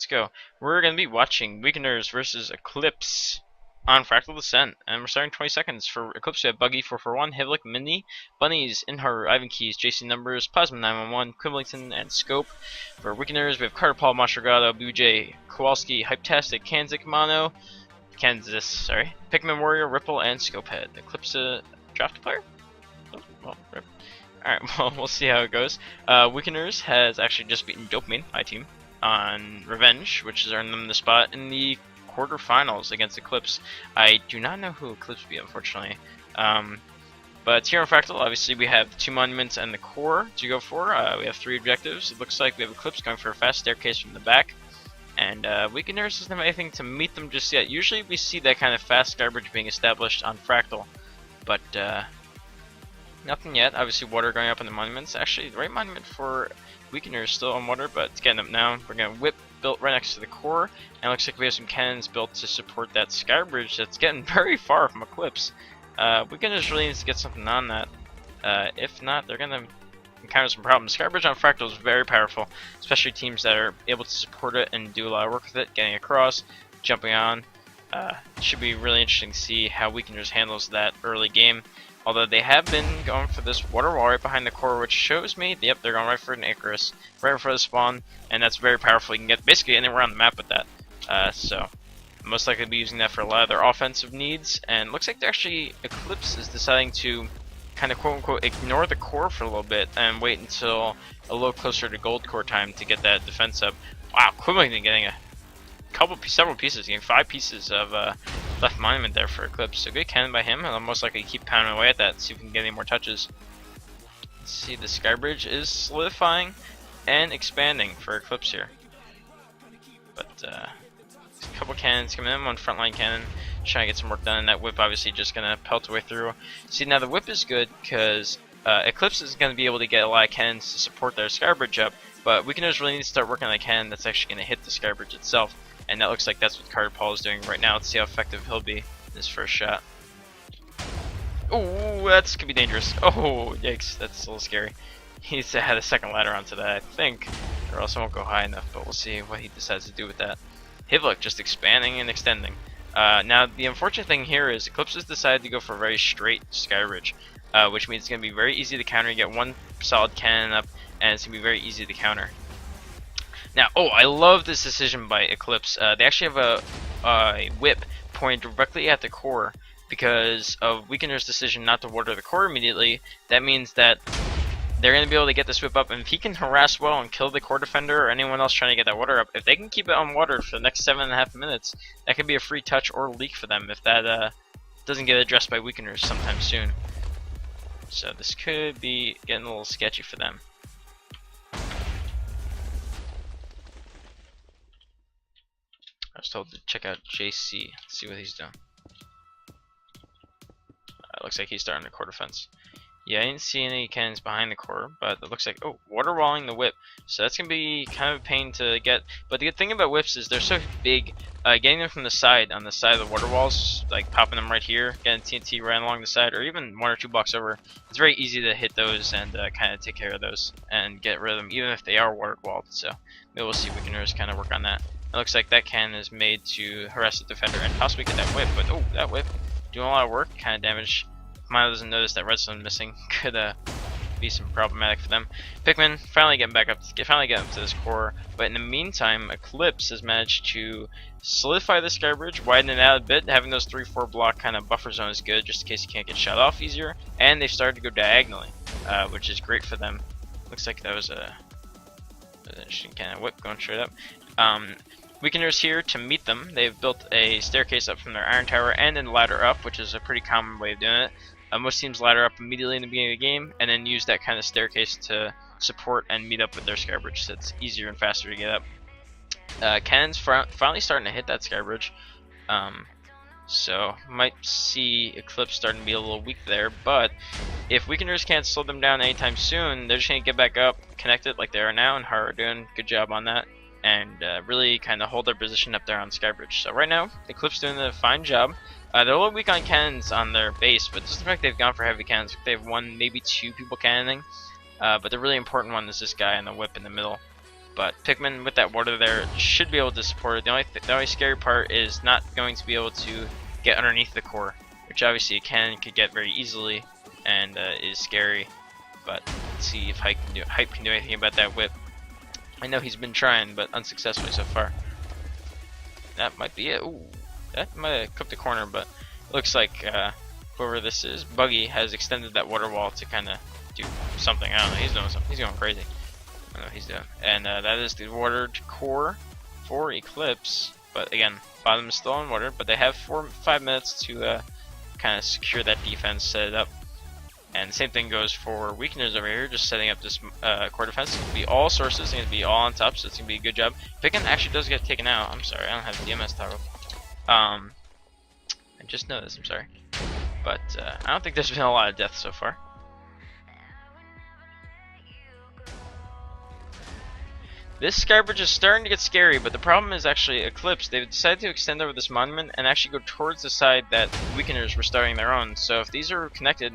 let's go. We're going to be watching Weakeners versus Eclipse on Fractal Descent, and we're starting 20 seconds. For Eclipse, we have Buggy 441, Hivlik, Mindy, Bunnies, Inhar, Ivan Keys, JC Numbers, Plasma 911, Quimblington, and Scope. For Weakeners, we have Carter Paul, Mastrogado, BJ, Kowalski, Hypetastic, Kanzik, Mono, Pikmin Warrior, Ripple, and Scopehead. Eclipse draft player? Oh, well, rip. Alright, well, we'll see how it goes. Weakeners has actually just beaten Dopamine, my team, on Revenge, which has earned them the spot in the quarterfinals against Eclipse. I do not know who Eclipse will be, unfortunately. But here on Fractal, obviously, we have 2 monuments and the core to go for. We have 3 objectives. It looks like we have Eclipse going for a fast staircase from the back. And Weakeners doesn't have anything to meet them just yet. Usually we see that kind of fast garbage being established on Fractal. But nothing yet. Obviously, water going up in the monuments. Actually, the right monument for Weakeners is still on water, but it's getting up now. We're going to whip built right next to the core, and it looks like we have some cannons built to support that sky bridge that's getting very far from Eclipse. Weakeners really needs to get something on that. If not, they're going to encounter some problems. Sky bridge on Fractal is very powerful, especially teams that are able to support it and do a lot of work with it, getting across, jumping on. It should be really interesting to see how Weakeners handles that early game. Although they have been going for this water wall right behind the core, which shows me, yep, they're going right for an Icarus, right for the spawn, and that's very powerful. You can get basically anywhere on the map with that. So, most likely be using that for a lot of their offensive needs, and looks like they're actually, Eclipse is deciding to kind of quote-unquote ignore the core for a little bit and wait until a little closer to gold core time to get that defense up. Wow, Quimblington getting several pieces, getting 5 pieces of left monument there for Eclipse. So good cannon by him, and I'll most likely keep pounding away at that, see if we can get any more touches. Let's see, the sky bridge is solidifying and expanding for Eclipse here. But a couple cannons coming in, one frontline cannon, trying to get some work done, and that whip obviously just gonna pelt away through. See, now the whip is good because Eclipse is gonna be able to get a lot of cannons to support their sky bridge up, but Weakeners really need to start working on a cannon that's actually gonna hit the sky bridge itself. And that looks like that's what Carter Paul is doing right now. Let's see how effective he'll be in his first shot. Oh, that's could be dangerous. Oh, yikes, that's a little scary. He needs to add a second ladder onto that, I think, or else it won't go high enough, but we'll see what he decides to do with that. Hivlik just expanding and extending. Now, the unfortunate thing here is Eclipse has decided to go for a very straight sky ridge, which means it's going to be very easy to counter. You get one solid cannon up, and it's going to be very easy to counter. Now, I love this decision by Eclipse. They actually have a whip pointed directly at the core because of Weakener's decision not to water the core immediately. That means that they're going to be able to get this whip up, and if he can harass well and kill the core defender or anyone else trying to get that water up, if they can keep it on water for the next 7.5 minutes, that could be a free touch or leak for them if that doesn't get addressed by Weakeners sometime soon. So this could be getting a little sketchy for them. I was told to check out JC, see what he's doing. Looks like he's starting the core defense. Yeah, I didn't see any cannons behind the core, but it looks like, water walling the whip. So that's going to be kind of a pain to get. But the good thing about whips is they're so big, getting them from the side, on the side of the water walls, like popping them right here, getting TNT right along the side, or even 1 or 2 blocks over, it's very easy to hit those and kind of take care of those and get rid of them, even if they are water walled. So maybe we'll see if Weakeners kind of work on that. It looks like that cannon is made to harass the defender and possibly get that whip, but that whip doing a lot of work, kind of damage. Milo doesn't notice that redstone missing, could be some problematic for them. Pikmin finally getting back up, finally getting up to this core, but in the meantime, Eclipse has managed to solidify the sky bridge, widen it out a bit. Having those 3-4 block kind of buffer zone is good, just in case you can't get shot off easier. And they've started to go diagonally, which is great for them. Looks like that was an interesting kind of whip going straight up. Weakeners here to meet them. They've built a staircase up from their iron tower and then ladder up, which is a pretty common way of doing it. Most teams ladder up immediately in the beginning of the game and then use that kind of staircase to support and meet up with their sky bridge, so it's easier and faster to get up. Cannons finally starting to hit that sky bridge, so might see Eclipse starting to be a little weak there, but if Weakeners can't slow them down anytime soon, they're just going to get back up, connect it like they are now, and Har are doing a good job on that, and really kind of hold their position up there on Skybridge. So right now, Eclipse doing a fine job. They're a little weak on cannons on their base, but just the fact they've gone for heavy cannons. They have 1, maybe 2 people cannoning, but the really important one is this guy on the whip in the middle. But Pikmin with that water there should be able to support it. The only scary part is not going to be able to get underneath the core, which obviously a cannon could get very easily and is scary. But let's see if Hype can do anything about that whip. I know he's been trying, but unsuccessfully so far. That might be it. Ooh, that might have cooked the corner, but it looks like whoever this is, Buggy, has extended that water wall to kind of do something. I don't know. He's doing something. He's going crazy. I don't know what he's doing. And that is the watered core for Eclipse. But again, bottom is still in water, but they have 4-5 minutes to kind of secure that defense, set it up. And the same thing goes for Weakeners over here, just setting up this core defense. It's going to be all sources, it's going to be all on top, so it's going to be a good job. Picken actually does get taken out. I'm sorry, I don't have the DMS toggle. I just noticed, I'm sorry. But I don't think there's been a lot of deaths so far. This Skybridge is starting to get scary, but the problem is actually Eclipse. They've decided to extend over this monument and actually go towards the side that Weakeners were starting their own. So if these are connected,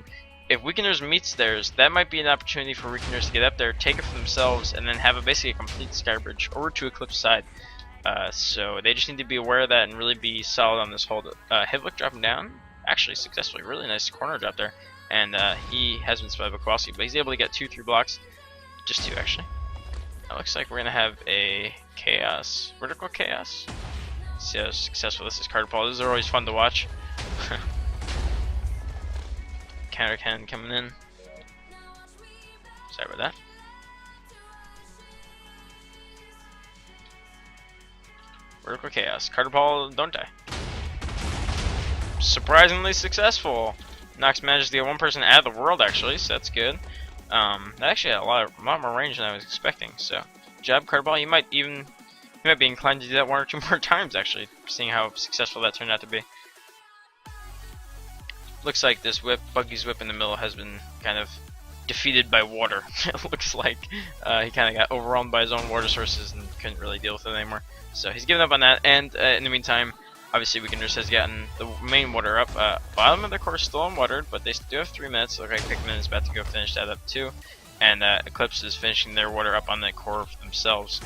if Weakeners meets theirs, that might be an opportunity for Weakeners to get up there, take it for themselves, and then have basically a complete Skybridge over to Eclipse side. So they just need to be aware of that and really be solid on this hold. Hivlik dropping down, actually successfully, really nice corner drop there. And he has been spotted by Kowalski, but he's able to get 2-3 blocks, just 2 actually. It looks like we're going to have a chaos, vertical chaos. Let's see how successful this is. Card Paul, these are always fun to watch. Counter cannon coming in. Sorry about that. Vertical chaos. Carter Paul, don't die. Surprisingly successful. Nox managed to get one person out of the world actually, so that's good. That actually had a lot more range than I was expecting. So, job, Cardball. You might be inclined to do that 1 or 2 more times actually, seeing how successful that turned out to be. Looks like this whip, Buggy's whip in the middle, has been kind of defeated by water. It looks like he kind of got overwhelmed by his own water sources and couldn't really deal with it anymore. So he's given up on that. And in the meantime, obviously Weakeners has gotten the main water up. Bottom of the course still unwatered, but they do have 3 minutes. Look like Pikmin is about to go finish that up too. And Eclipse is finishing their water up on the core for themselves.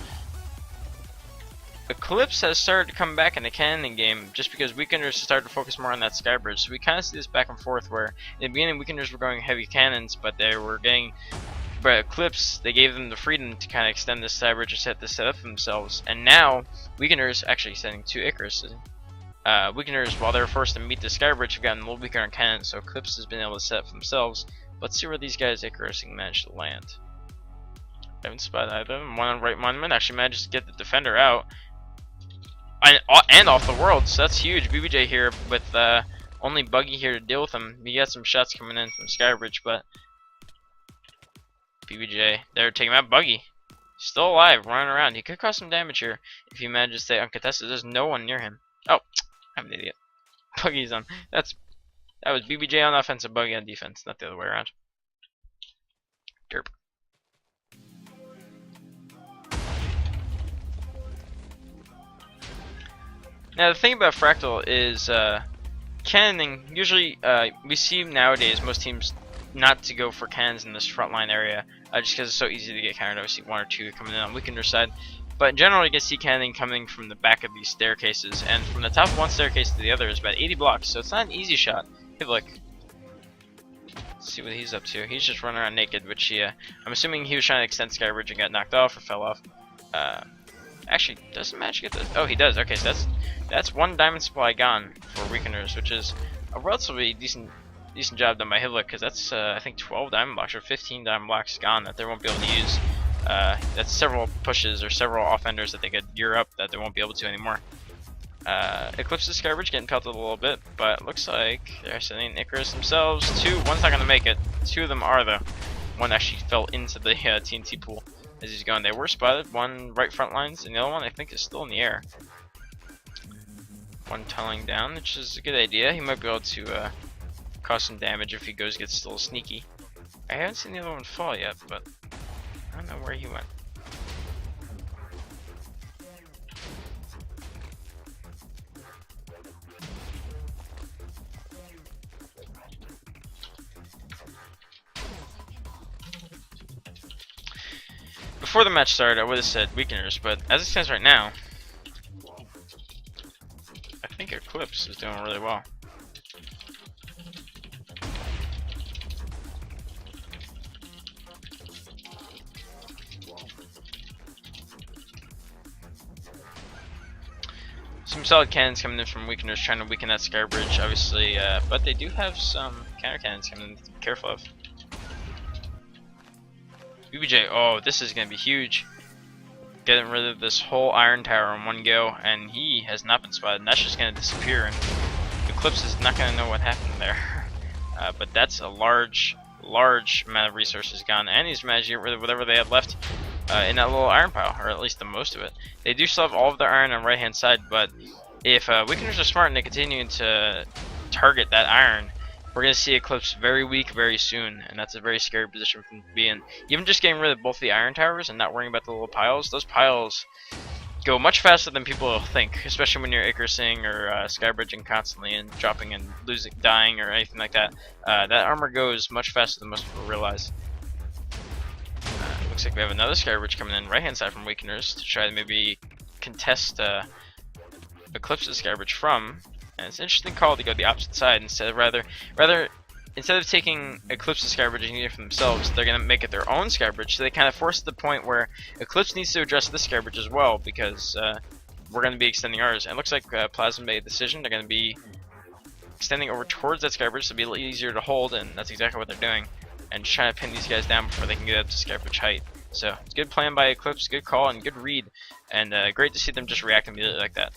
Eclipse has started to come back in the cannon game just because Weakeners started to focus more on that Skybridge. So we kind of see this back and forth where in the beginning Weakeners were going heavy cannons, but they were getting... But Eclipse, they gave them the freedom to kind of extend this Skybridge and set this up for themselves. And now Weakeners, actually sending 2 Icarus. Weakeners, while they were forced to meet the Skybridge, have gotten a little weaker on cannons, so Eclipse has been able to set up for themselves. Let's see where these guys Icarus can manage to land. I haven't spotted either. One on right monument actually managed to get the defender out. And off the world, so that's huge. BBJ here with only Buggy here to deal with him. He got some shots coming in from Skybridge, but BBJ, they're taking out Buggy. Still alive, running around. He could cause some damage here if he manages to stay uncontested. There's no one near him. Oh, I'm an idiot. Buggy's on. That was BBJ on offense and Buggy on defense, not the other way around. Derp. Now the thing about Fractal is cannoning. Usually we see nowadays most teams not to go for cannons in this front line area just because it's so easy to get countered. Obviously 1 or 2 coming in on Weakener side, but in general you can see cannoning coming from the back of these staircases, and from the top of one staircase to the other is about 80 blocks, so it's not an easy shot. Hey, look. Let's see what he's up to. He's just running around naked, which he, I'm assuming he was trying to extend Skybridge and got knocked off or fell off. Actually, doesn't match get this. Oh, he does. Okay, so that's 1 diamond supply gone for Weakeners, which is a relatively decent job done by Hivlik, because that's I think 12 diamond blocks or 15 diamond blocks gone that they won't be able to use. That's several pushes or several offenders that they could gear up that they won't be able to anymore. Eclipse's Skybridge getting pelted a little bit, but it looks like they're sending Icarus themselves. 2, one's not going to make it. 2 of them are though. 1 actually fell into the TNT pool as he's going. They were spotted. 1 right front lines, and the other one I think is still in the air. 1 tunneling down, which is a good idea. He might be able to cause some damage if he gets still sneaky. I haven't seen the other one fall yet, but I don't know where he went. before the match started, I would have said Weakeners, but as it stands right now, I think Eclipse is doing really well. Some solid cannons coming in from Weakeners, trying to weaken that Sky Bridge, obviously, but they do have some counter cannons coming in to be careful of. BBJ, oh, this is going to be huge. Getting rid of this whole Iron Tower in one go, and he has not been spotted, and that's just going to disappear, and Eclipse is not going to know what happened there. But that's a large amount of resources gone, and he's managed to get rid of whatever they had left in that little iron pile, or at least the most of it. They do still have all of their iron on the right hand side, but if Weakeners are smart and they continue to target that iron, we're going to see Eclipse very weak very soon, and that's a very scary position for them to be in. Even just getting rid of both the iron towers and not worrying about the little piles, those piles go much faster than people think, especially when you're Icarusing or skybridging constantly and dropping and losing, dying, or anything like that. That armor goes much faster than most people realize. Looks like we have another skybridge coming in right hand side from Weakeners to try to maybe contest Eclipse's skybridge from. And it's an interesting call to go the opposite side instead of taking Eclipse's skybridge and using it for themselves. They're gonna make it their own skybridge, so they kind of force the point where Eclipse needs to address this skybridge as well, because we're gonna be extending ours. And it looks like Plasma made a decision. They're gonna be extending over towards that skybridge to be a little easier to hold, and that's exactly what they're doing. And just trying to pin these guys down before they can get up to skybridge height. So it's good plan by Eclipse, good call and good read, and great to see them just react immediately like that.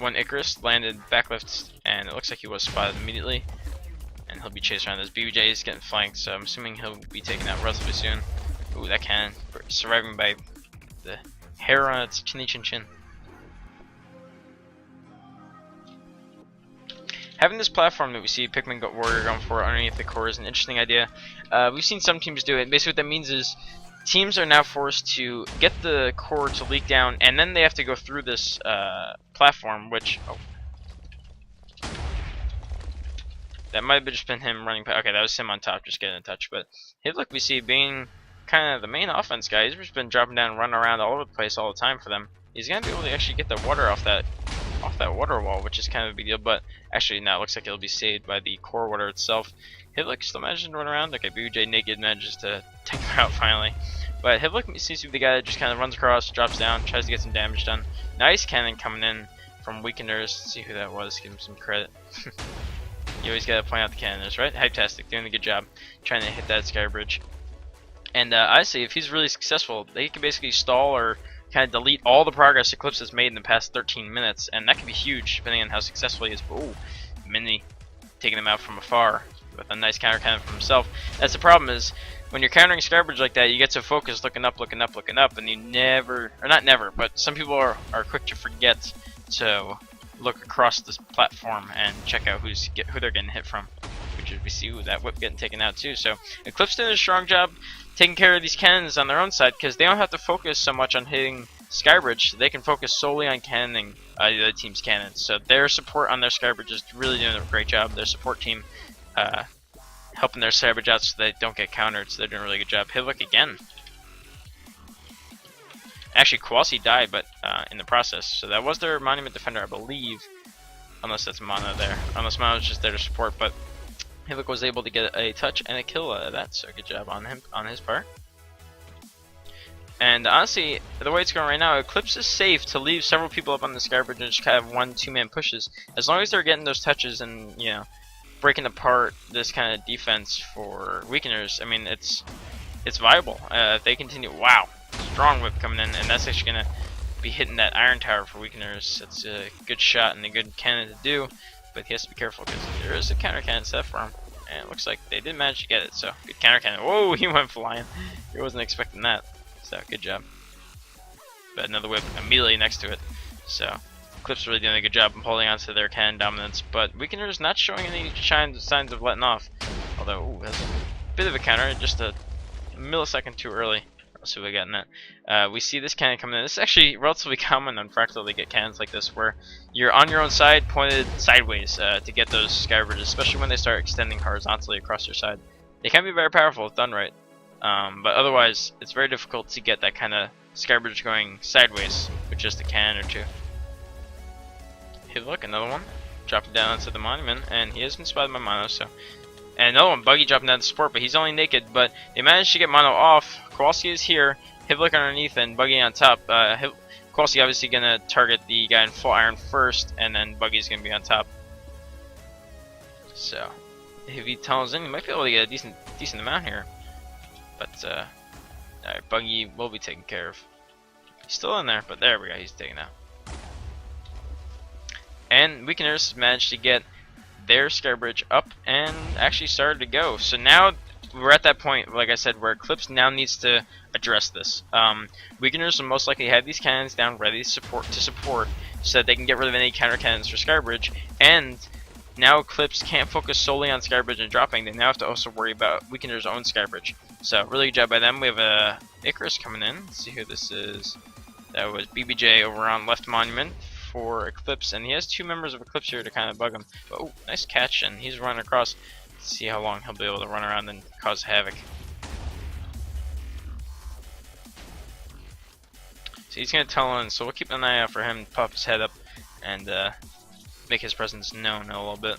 One Icarus landed back left, and it looks like he was spotted immediately, and he'll be chased around. This BBJ is getting flanked, so I'm assuming he'll be taken out relatively soon. Ooh, that cannon surviving by the hair on its chinny chin chin. Having this platform that we see Pikmin Warrior going for underneath the core is an interesting idea. We've seen some teams do it. Basically what that means is teams are now forced to get the core to leak down, and then they have to go through this platform, which... Oh. That might have just been him running... Okay, that was him on top just getting in touch, but hey, look, we see being kind of the main offense guy. He's just been dropping down and running around all over the place all the time for them. He's going to be able to actually get the water off that water wall, which is kind of a big deal, but actually now it looks like it'll be saved by the core water itself. Hitlick still manages to run around. Okay, BJ naked manages to take him out finally. But Hitlick seems to be the guy that just kind of runs across, drops down, tries to get some damage done. Nice cannon coming in from Weakeners. Let's see who that was, give him some credit. You always gotta point out the cannoners, right? Hyptastic, doing a good job trying to hit that sky bridge. And honestly, if he's really successful, they can basically stall or kind of delete all the progress Eclipse has made in the past 13 minutes, and that could be huge depending on how successful he is. Ooh, Mini taking him out from afar with a nice counter cannon from himself. That's the problem, is when you're countering skybridge like that, you get so focused looking up, and you never, or not never, but some people are quick to forget to look across this platform and check out who they're getting hit from. Which is, we see that whip getting taken out too. So Eclipse did a strong job taking care of these cannons on their own side, because they don't have to focus so much on hitting skybridge. They can focus solely on cannoning the other team's cannons. So their support on their skybridge is really doing a great job. Their support team helping their skybridge out so they don't get countered. So they're doing a really good job. Hitlick again. Actually, Kwasi died, but in the process. So that was their Monument Defender, I believe. Unless that's Mana there. Unless Mana was just there to support, but Hitlick was able to get a touch and a kill out of that, so good job on him, on his part. And honestly, the way it's going right now, Eclipse is safe to leave several people up on the skybridge and just kind of 1-2-man pushes. As long as they're getting those touches and, you know, breaking apart this kind of defense for Weakeners, I mean, it's viable. If they continue, wow, strong whip coming in, and that's actually going to be hitting that iron tower for Weakeners. It's a good shot and a good cannon to do. But he has to be careful because there is a counter cannon set for him, and it looks like they did manage to get it. So good counter cannon. Whoa, he went flying. He wasn't expecting that. So good job. But another whip immediately next to it. So Eclipse really doing a good job of holding on to their cannon dominance. But Weakeners not showing any signs of letting off. Although, ooh, that's a bit of a counter, just a millisecond too early, Let's see what we got in that. We see this cannon coming in. This is actually relatively common on Fractal to get cannons like this, where you're on your own side, pointed sideways to get those sky bridges, especially when they start extending horizontally across your side. They can be very powerful if done right, but otherwise it's very difficult to get that kind of sky bridge going sideways with just a cannon or two. Hey, look, another one dropping down onto the monument, and he has been spotted by Mono. So, and another one, Buggy dropping down to support, but he's only naked. But they managed to get Mono off. Kowalski is here, Hivlik underneath, and Buggy on top. Kowalski obviously gonna target the guy in full iron first, and then Buggy's gonna be on top. So, if he tunnels in, he might be able to get a decent amount here. But alright, Buggy will be taken care of. He's still in there, but there we go. He's taken out. And Weakeners managed to get their sky bridge up and actually started to go. So now we're at that point, like I said, where Eclipse now needs to address this. Weakeners will most likely have these cannons down ready to support so that they can get rid of any counter cannons for Skybridge. And now Eclipse can't focus solely on Skybridge and dropping. They now have to also worry about Weakener's own Skybridge. So really good job by them. We have a Icarus coming in. Let's see who this is. That was BBJ over on left monument for Eclipse, and he has two members of Eclipse here to kind of bug him. But, oh, nice catch, and he's running across. Let's see how long he'll be able to run around and cause havoc. So he's going to tunnel in, so we'll keep an eye out for him to pop his head up and make his presence known a little bit.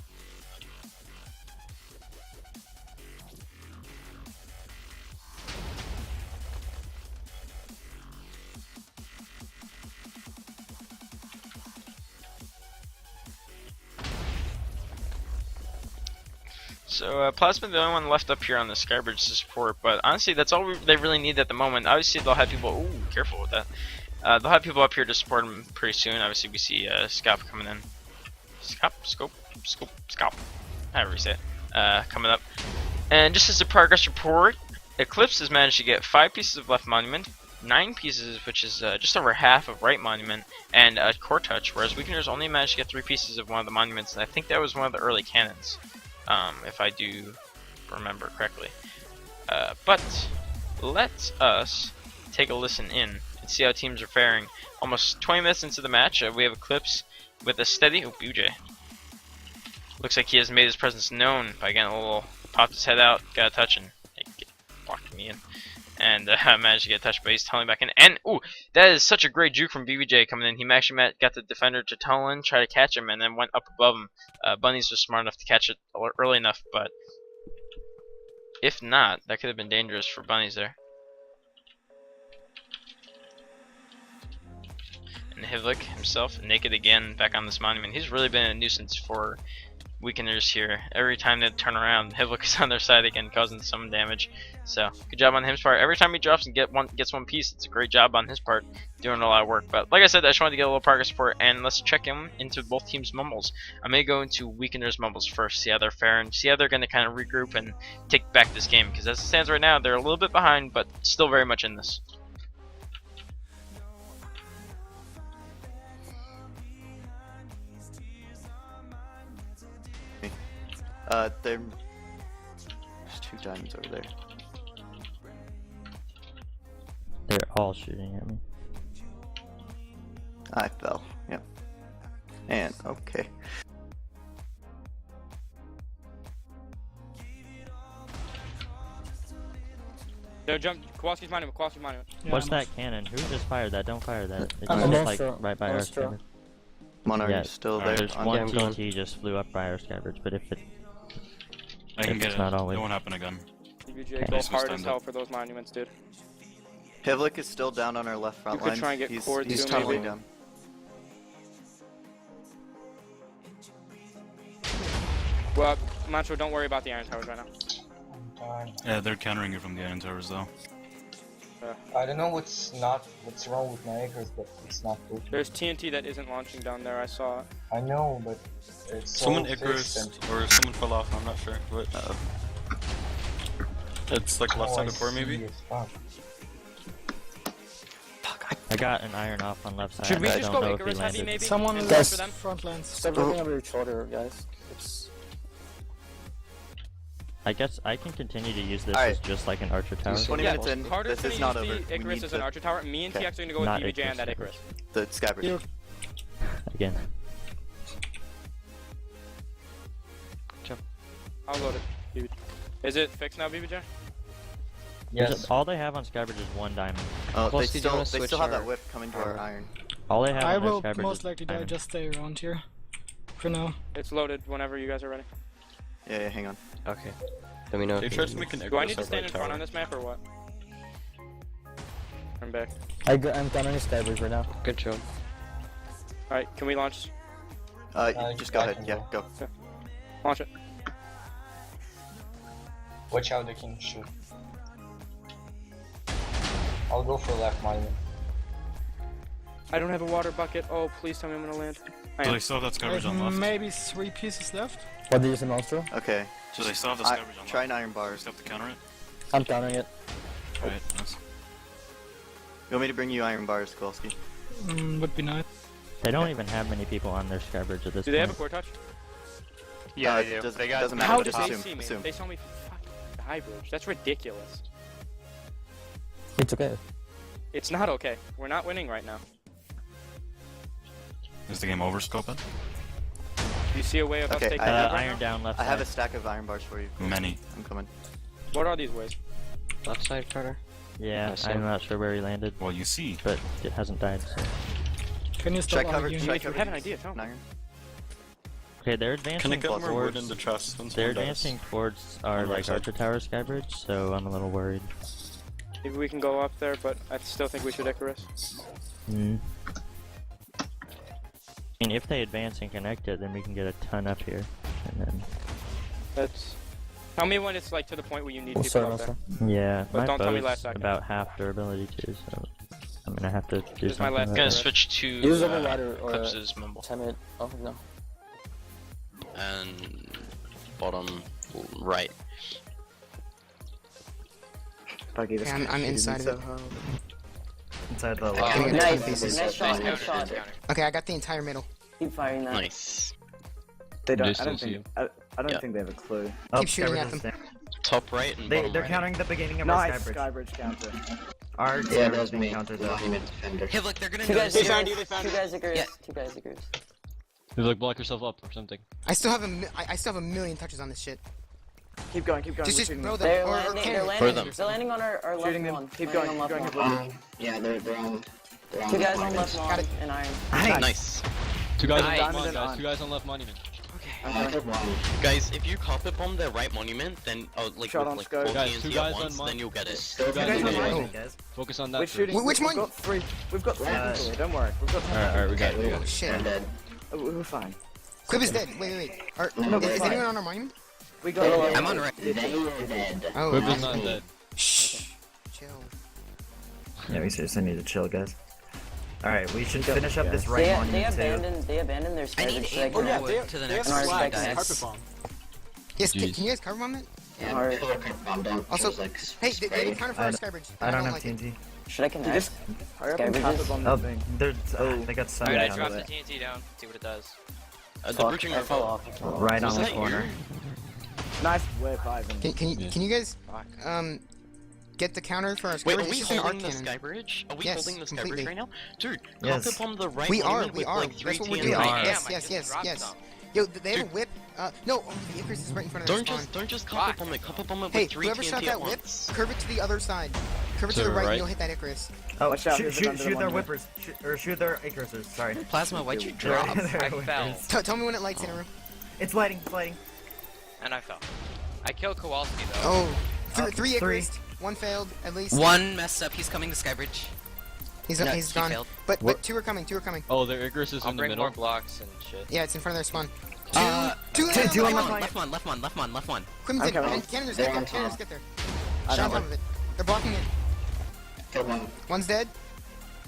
So Plasma the only one left up here on the Skybridge to support, but honestly that's all they really need at the moment. Obviously they'll have people, ooh, careful with that. They'll have people up here to support them pretty soon. Obviously we see Scop coming in. Scope, however you say it, coming up. And just as a progress report, Eclipse has managed to get 5 pieces of left monument, 9 pieces, which is just over half of right monument, and a core touch, whereas Weakeners only managed to get 3 pieces of one of the monuments, and I think that was one of the early cannons. If I do remember correctly. But let us take a listen in and see how teams are faring. Almost 20 minutes into the match, we have Eclipse with a steady. Oh, BJ. Looks like he has made his presence known by getting a little, popped his head out, got a touch, and blocked me in. And managed to get touched, but he's tunneling back in. And, ooh, that is such a great juke from BBJ coming in. He actually got the defender to tunnel in, try to catch him, and then went up above him. Bunnies was smart enough to catch it early enough, but if not, that could have been dangerous for Bunnies there. And Hivlik himself, naked again, back on this monument. He's really been a nuisance for Weakeners here. Every time they turn around, Hivlik is on their side again, causing some damage. So good job on his part. Every time he drops and gets one piece, it's a great job on his part, doing a lot of work. But like I said, I just wanted to get a little progress report, and let's check in into both teams' mumbles. I'm gonna go into Weakeners' mumbles first, see how they're faring, see how they're gonna kind of regroup and take back this game. Because as it stands right now, they're a little bit behind, but still very much in this. There's 2 diamonds over there. They're all shooting at me. I fell. Yep. And okay. No, jump. Kowalski's monument. Kowalski's monument. Yeah, What's that cannon? Who just fired that? Don't fire that. It's I'm just like right by our skybridge. Mono, are you still there? There's one TNT just flew up by our skybridge, but if I can get it's it. not always. It won't happen again. BBJ, go hard as hell for those monuments, dude. Hivlik is still down on our left front line. You could try and get cord he's too, tunneling maybe. down. Well, Mancho, don't worry about the iron towers right now. Yeah, they're countering it from the iron towers though. I don't know what's wrong with my Icarus, but it's not good. There's TNT that isn't launching down there. I saw it. I know, but it's Someone so Icarus fixed and or someone fell off, I'm not sure. But it's like left side of core maybe? see fuck. I got an iron off on left side. Should we I just don't go know if he Icarus heavy landed. maybe? Someone And guys for them? front lines. Stop looking over your shoulder, guys. It's I guess I can continue to use this Alright. as just like an archer tower. 20 Yeah, minutes in. Carter's This is gonna not use over. the We Icarus need as an the, archer tower. Me and Okay. TX are gonna go with Not BBJ and that Icarus. Icarus. the scabbard. You- Again. I'll load it. BBJ. Is it fixed now, BBJ? Yes. All they have on Scabbard is 1 diamond. Oh, Plus, they did you wanna still switch have that our- whip coming to our iron. All they have I on their will Scabbard most is likely die. diamond. Just stay around here. For now. It's loaded whenever you guys are ready. Yeah, hang on. Okay. Let me know. They if tried you to make an Do I need to Icarus stand in front tower. on this map or what? I'm back. I'm down on his skybridge right now. Good job. Alright, can we launch? Just go I ahead. can Yeah, go. go. Launch it. Watch out, they can shoot. I'll go for left monument. I don't have a water bucket. Oh, please tell me I'm gonna land. I Do am. they still have that There's scabbage on left? maybe 3 pieces left. What did you say, Monstro? Okay. So they still have the I, scabbage on try left? an iron Do bar. they still have to counter it? I'm countering it. Right, nice. You want me to bring you iron bars, Kowalski? Would be nice. They don't even have many people on their Scabbard at this Do they have a point. core touch? Yeah, it they do. doesn't, They got doesn't matter. How Just did they assume. see me? Assume. They saw me from fucking the high bridge. That's ridiculous. It's okay. It's not okay. We're not winning right now. Is the game over, Scoped? Do you see a way of us Okay, taking I the have- lead right Iron now? down left I have a side. stack of iron bars for you. Many. I'm coming. What are these ways? Left side, Carter. Yeah, I see. I'm not sure where he landed, Well, you see. but it hasn't died, so... Can you Should stop I cover? arguing? Should I If you cover have an these idea, tell me. iron? Okay, they're Can I advancing get more wood towards... in the chest? Once They're one dies? advancing towards our, On the right like, side. archer tower Skybridge, so I'm a little worried. Maybe we can go up there, but I still think we should Icarus. Hmm. I mean, if they advance and connect it, then we can get a ton up here. And then... That's. Tell me when it's like to the point where you need Oh, people sorry, up there. Monstro. Yeah, But my don't tell me bow's last second. about half durability too, so I'm gonna have to do Here's my something last with Gonna that. switch to Use a ladder or Eclipse's mumble. 10-minute. Oh no. And bottom right. I'm inside of it. Inside the Nice shot, nice shot. Okay, I got the entire middle. Keep firing that. Nice. They don't. I don't think. I don't Yeah. think they have a clue. Keep shooting at them. Top right and bottom They're right. countering the beginning of Nice our skybridge. skybridge counter. Our Yeah, skybridge is being countered though. Hey, look, they're gonna Two guys notice. Icarus. Two guys Icarus. Yeah. Two guys Icarus. You like block yourself up or something. I still have a million touches on this shit. Keep going, keep going. Just we're shooting throw them. them. They're Or landing. They're cannon. landing. They're landing on our left Shooting them. one. Keep Landing going, on keep left going. one. Yeah, they're on. Two guys on left Got one it. and iron. Nice. Two guys Nice. on left monument, Diamond guys. on. Two guys on left monument. Guys, if you carpet bomb their right monument, then like Shot with on like scope. 4 Guys, two TNT guys at on once, mon- then you'll get it. Two guys on on left. mon- guys. Focus on that We're first. shooting. Which we've one? got three. We've got three people here. Don't worry. We've got 10 Alright, we got it. We got it. Shit. We're fine. Quib is dead. Wait. No, we're Is fine. anyone on our monument? We got it. I'm on right. Oh, Quib is not dead. Shh. Chill. Yeah, we seriously need to chill, guys. Alright, we should finish up this right They monument too. abandoned their I need skybridge. 8 more wood to the next and our one, spec guys. next. Yes, Jeez. can you guys cover bomb that? Or Also, hey, they counter for our skybridge. I don't have like it. TNT. should I connect? Hurry up and Skybridges. carpet bomb Oh, the thing. they got sun Alright, I down dropped with the it. TNT down. See what it does. The Fuck, bridging I are fell full. off. Right Was on the that corner. Nice whip, Ivan. Can you guys get the counter for our skybridge? Wait, are It's we just an arc holding the cannon. sky bridge? Are we Yes, holding the sky completely. bridge right now? Dude, Yes. carpet bomb the right We are, monument with like 3 That's what we're TNT. doing. are. Yes, Damn, I yes, just yes, dropped yes. some. Yo, they have a Dude. whip. No, the Icarus is right in front of their spawn. Don't just carpet bomb it. Carpet bomb it Hey, with 3 whoever shot TNT that at whip, once. curve it to the other side. Curve it to To the the right, right? and you'll hit that Icarus. Oh, Watch out, shoot, there's a shoot, gun to the shoot their monument. whippers. Or shoot their Icaruses, sorry. Plasma, why'd you They're- drop? they're I whippers. fell. Tell me when it lights in a room. It's lighting, And I fell. I killed Kowalski though. Oh, three three. Icarus. One failed, at least. One messed up. He's coming to Skybridge. He's he gone. failed. But two are coming. Oh, their Icarus is I'll in the bring middle. more blocks and shit. Yeah, it's in front of their spawn. two on left one. Quim Okay, did. well, Cannoners they're get on there. Cannoners top. get there. I Shot on know. top of it. They're blocking it. Kill one. One's dead.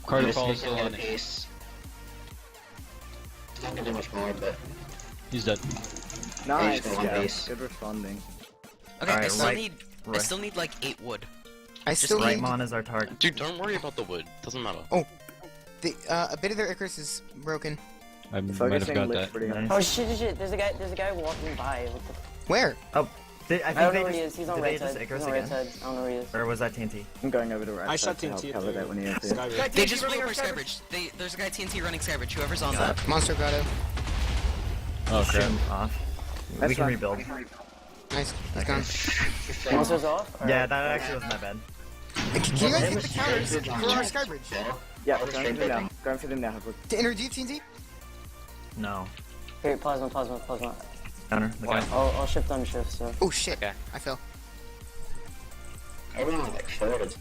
Carter falls still on it. Not gonna do much more, but He's dead. nice. got one Yeah, piece. good responding. Okay, Alright, I still right- need. I right. still need like 8 wood. I Just still right need. mon is our target. Dude, don't worry about the wood. Doesn't matter. A bit of their Icarus is broken. I might have Focusing got looks that. pretty Nice. Oh shit! There's a guy walking by. What the? Where? I think don't they know where just, he is. He's on did right they just side. Icarus He's on right again? side. I don't know where he is. Or was that TNT? I'm going over to right I side shot to help TNT cover that when he has to. Skybridge. They just blew over Skybridge. There's a guy TNT running Skybridge. Whoever's on that. Monster got it. Oh Shoot crap. him off. That's We can fine. rebuild. Nice. He's gone. Monster's off? Yeah, that actually wasn't that bad. Can you guys get the counters for our Skybridge? Yeah, going for them now. Going for them now. To enter TNT? No. Here, plasma. Counter. The guy. I'll shift on shift, so. Oh shit. I fell. Everyone like shorted.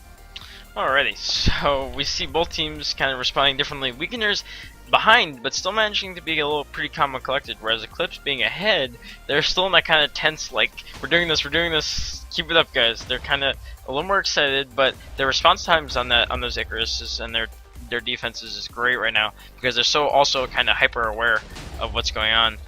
Alrighty, so we see both teams kind of responding differently. Weakeners behind, but still managing to be a little pretty calm and collected, whereas Eclipse being ahead, they're still in that kind of tense, like, we're doing this, keep it up, guys. They're kind of a little more excited, but their response times on those Icaruses and their defenses is great right now, because they're so also kind of hyper aware of what's going on.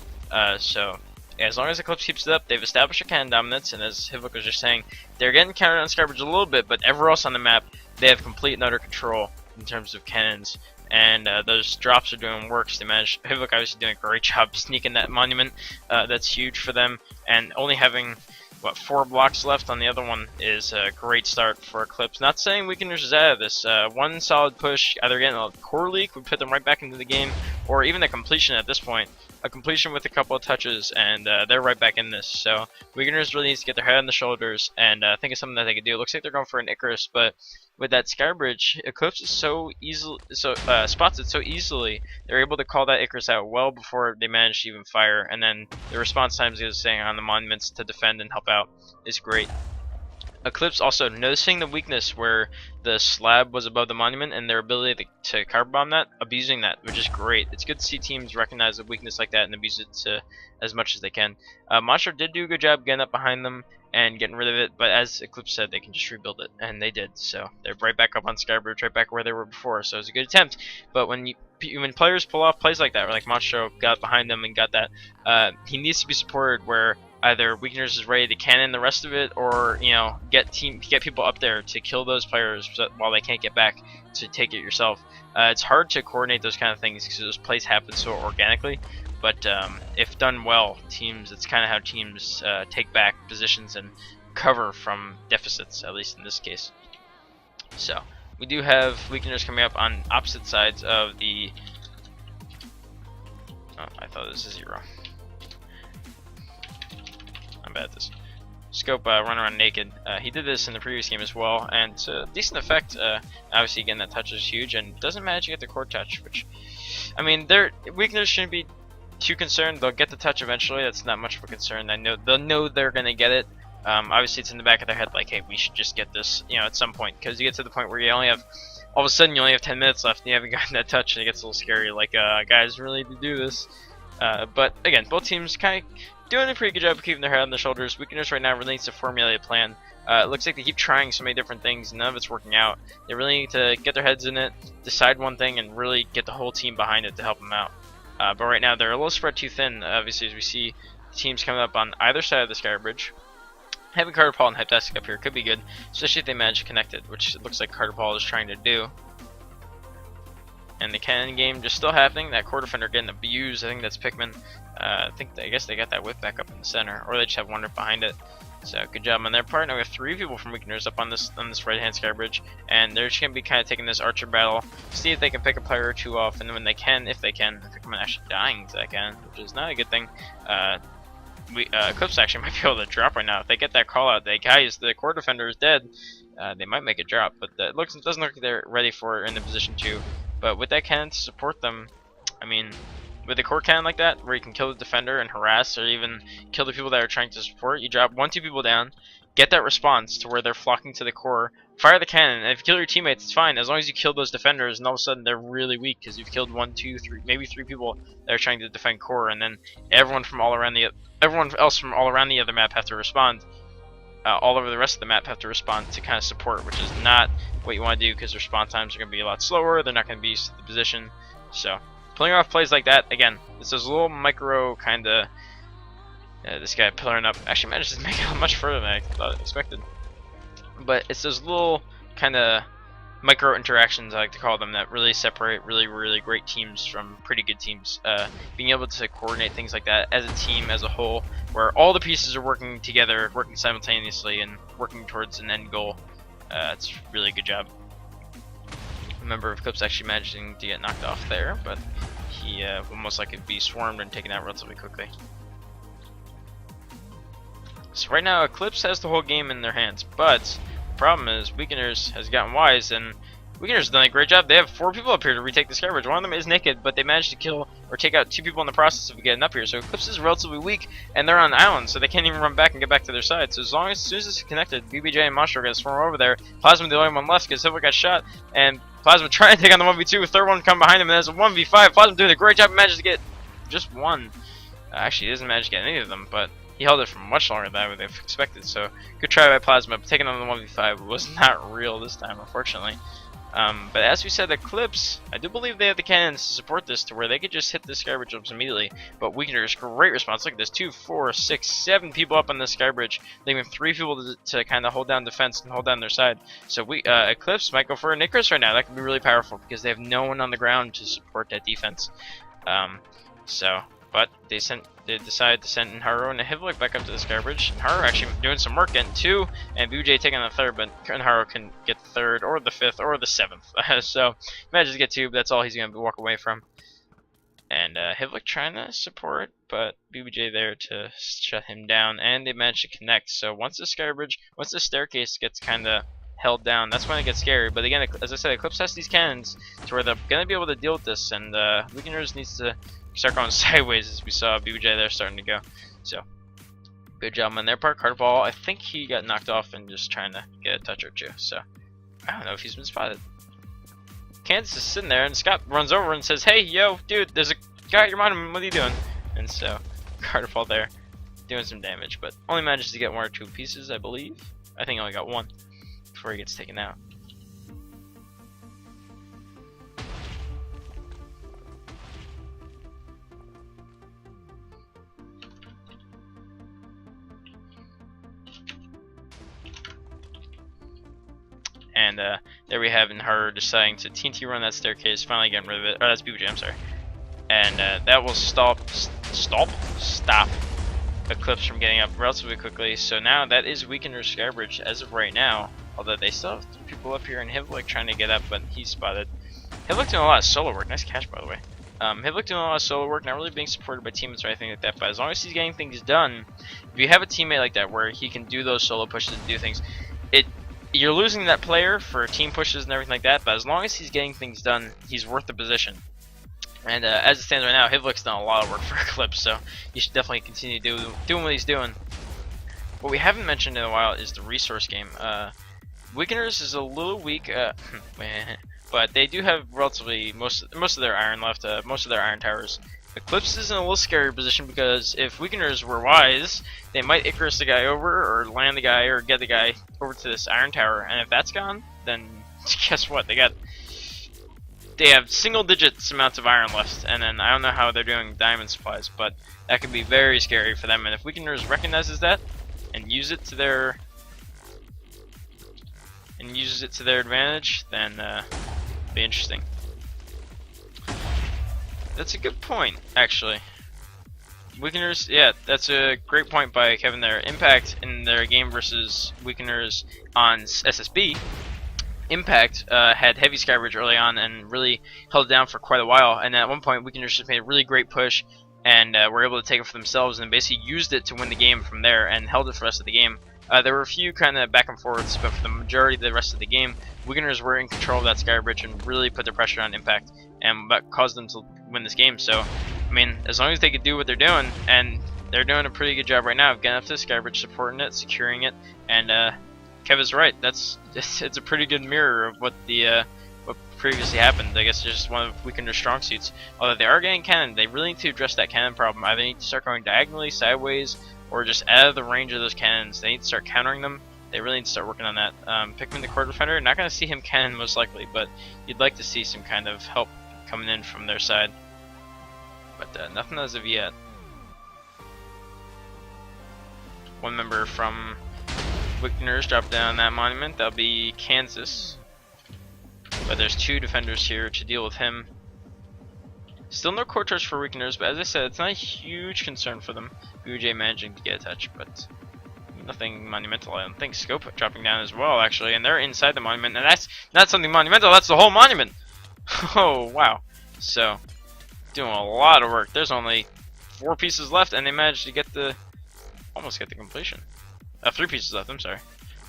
So as long as Eclipse keeps it up, they've established a cannon dominance, and as Hivok was just saying, they're getting countered on Skybridge a little bit, but everywhere else on the map, they have complete and utter control in terms of cannons. And those drops are doing works. They managed. Hivok obviously doing a great job sneaking that monument. That's huge for them. And only having 4 blocks left on the other one is a great start for Eclipse. Not saying Weakeners is out of this. One solid push, either getting a core leak would put them right back into the game, or even a completion at this point. A completion with a couple of touches, and they're right back in this. So Weakeners really needs to get their head on the shoulders and think of something that they can do. It looks like they're going for an Icarus, but with that Skybridge, Eclipse is spots it so easily. They're able to call that Icarus out well before they manage to even fire, and then the response times is saying on the monuments to defend and help out is great. Eclipse also noticing the weakness where the slab was above the monument and their ability to carbon bomb that, abusing that, which is great. It's good to see teams recognize a weakness like that and abuse it to as much as they can. Monster did do a good job getting up behind them and getting rid of it, but as Eclipse said, they can just rebuild it, and they did. So they're right back up on Skybridge, right back where they were before. So it was a good attempt. But when players pull off plays like that, or like Monstro got behind them and got that, he needs to be supported where either Weakeners is ready to cannon the rest of it, or get people up there to kill those players while they can't get back to take it yourself. It's hard to coordinate those kind of things because those plays happen so organically. But if done well, it's kind of how teams take back positions and cover from deficits, at least in this case. So we do have Weakeners coming up on opposite sides of the. Oh, I thought it was a 0. I'm bad at this. Scope run around naked. He did this in the previous game as well, and it's a decent effect. Obviously, again, that touch is huge, and doesn't manage to get the core touch, which, I mean, their Weakeners shouldn't be too concerned. They'll get the touch eventually. That's not much of a concern. They'll know they're gonna get it. Obviously, it's in the back of their head, like, hey, we should just get this, at some point, because you get to the point where you only have, all of a sudden, you only have 10 minutes left, and you haven't gotten that touch, and it gets a little scary. Like, guys, really need to do this. But again, both teams kind of doing a pretty good job of keeping their head on their shoulders. Weakeners right now really needs to formulate a plan. It looks like they keep trying so many different things, and none of it's working out. They really need to get their heads in it, decide one thing, and really get the whole team behind it to help them out. But right now, they're a little spread too thin, obviously, as we see teams coming up on either side of the Skybridge. Having Carter Paul and Hyptastic up here could be good, especially if they manage to connect it, which it looks like Carter Paul is trying to do. And the cannon game just still happening. That core defender getting abused. I think that's Pikmin. I guess they got that whip back up in the center, or they just have Wonder behind it. So good job on their part. Now we have 3 people from Weakeners up on this right-hand Skybridge, and they're just gonna be kind of taking this Archer battle, see if they can pick a player or 2 off, and then when they can, if Pikmin actually dying to that cannon, which is not a good thing. Eclipse actually might be able to drop right now if they get that call out. Guys, the core defender is dead. They might make a drop, but it doesn't look like they're ready for it in the position to. But with that cannon to support them, I mean, with a core cannon like that, where you can kill the defender and harass, or even kill the people that are trying to support, you drop 1-2 people down, get that response to where they're flocking to the core, fire the cannon, and if you kill your teammates, it's fine, as long as you kill those defenders, and all of a sudden they're really weak, because you've killed 1, 2, 3, maybe 3 people that are trying to defend core, and then everyone else from all around the other map have to respond. All over the rest of the map have to respond to kind of support, which is not what you want to do, because respawn times are going to be a lot slower, they're not going to be used to the position. So pulling off plays like that, again, it's those little micro kind of, this guy pillaring up, actually managed to make it much further than I expected. But it's those little kind of micro interactions, I like to call them, that really separate really great teams from pretty good teams. Being able to coordinate things like that as a team, as a whole, where all the pieces are working together, working simultaneously, and working towards an end goal. It's really a good job. A member of Eclipse actually managing to get knocked off there, but he will most likely be swarmed and taken out relatively quickly. So right now Eclipse has the whole game in their hands, but the problem is Weakeners has gotten wise, and Weakeners has done a great job. They have 4 people up here to retake the Skybridge. One of them is naked, but they managed to kill or take out 2 people in the process of getting up here. So Eclipse is relatively weak, and they're on the island, so they can't even run back and get back to their side. So as soon as it's connected, BBJ and Monstro are going to swarm over there. Plasma the only one left because Hivlik got shot, and Plasma trying to take on the 1v2. Third one come behind him, and there's a 1v5. Plasma doing a great job, manages to get just one. Actually, he doesn't manage to get any of them, but he held it for much longer than I would have expected. So good try by Plasma, but taking on the 1v5 was not real this time, unfortunately. But as we said, Eclipse, I do believe they have the cannons to support this to where they could just hit the Skybridge jumps immediately. But Weakeners, great response. Look at this, 2, 4, 6, 7 people up on the Skybridge, leaving 3 people to kind of hold down defense and hold down their side. So Eclipse might go for an Icarus right now. That could be really powerful because they have no one on the ground to support that defense. But they decided to send Haru and Hivlik back up to the Skybridge. Haru actually doing some work, getting 2, and BJ taking the 3rd, but Haru can get the 3rd, or the 5th, or the 7th. So, he manages to get 2, but that's all he's going to walk away from. And Hivlik trying to support, but BBJ there to shut him down, and they managed to connect. So once the staircase gets kind of held down, that's when it gets scary. But again, as I said, Eclipse has these cannons to where they're going to be able to deal with this, and Weakeners needs to start going sideways, as we saw BBJ there starting to go. So good job on their part. Carter Ball, I think he got knocked off and just trying to get a touch or 2. So I don't know if he's been spotted. Kansas is sitting there, and Scott runs over and says, "Hey, yo, dude, there's a guy at your monument. What are you doing?" And so Carter Ball there doing some damage, but only manages to get 1 or 2 pieces, I believe. I think he only got 1 before he gets taken out. And there we have her deciding to TNT run that staircase, finally getting rid of it. Oh, that's BBJ, I'm sorry. And that will stop Eclipse from getting up relatively quickly. So now that is Weakener's Skybridge as of right now. Although they still have people up here, and Hivlik trying to get up, but he's spotted. Hivlik doing a lot of solo work. Nice catch, by the way. Hivlik doing a lot of solo work, not really being supported by teammates or anything like that. But as long as he's getting things done, if you have a teammate like that where he can do those solo pushes and do things, you're losing that player for team pushes and everything like that, but as long as he's getting things done, he's worth the position. And as it stands right now, Hivlik's done a lot of work for Eclipse, so he should definitely continue doing what he's doing. What we haven't mentioned in a while is the resource game. Weakeners is a little weak, but they do have relatively most of their iron left, most of their iron towers. Eclipse is in a little scary position because if Weakeners were wise, they might Icarus the guy over, or land the guy, or get the guy over to this iron tower. And if that's gone, then guess what? They have single digits amounts of iron left, and then I don't know how they're doing diamond supplies, but that could be very scary for them. And if Weakeners recognizes that and use it to their advantage, then it'll be interesting. That's a good point, actually. Weakeners, yeah, that's a great point by Kevin there. Impact in their game versus Weakeners on SSB. Impact had heavy Skybridge early on and really held it down for quite a while. And at one point, Weakeners just made a really great push and were able to take it for themselves and basically used it to win the game from there and held it for the rest of the game. There were a few kind of back and forths, but for the majority of the rest of the game, Weakeners were in control of that Skybridge and really put the pressure on Impact, and that caused them to win this game. So, I mean, as long as they could do what they're doing, and they're doing a pretty good job right now of getting up to the Skybridge, supporting it, securing it, and Kev is right. It's a pretty good mirror of what what previously happened. I guess it's just one of Weakener's strong suits. Although they are getting cannon, they really need to address that cannon problem. Either they need to start going diagonally, sideways, or just out of the range of those cannons. They need to start countering them. They really need to start working on that. Pikmin the core defender, not going to see him cannon most likely, but you'd like to see some kind of help coming in from their side. But nothing as of yet. One member from Weakeners dropped down that monument. That'll be Kansas. but there's 2 defenders here to deal with him. Still no core touch for Weakeners, but as I said, it's not a huge concern for them. BJ managing to get a touch, but nothing monumental, I don't think. Scope dropping down as well, actually, and they're inside the monument, and that's not something monumental, that's the whole monument! Oh, wow. So, doing a lot of work. There's only 4 pieces left, and they managed to get almost get the completion. 3 pieces left, I'm sorry.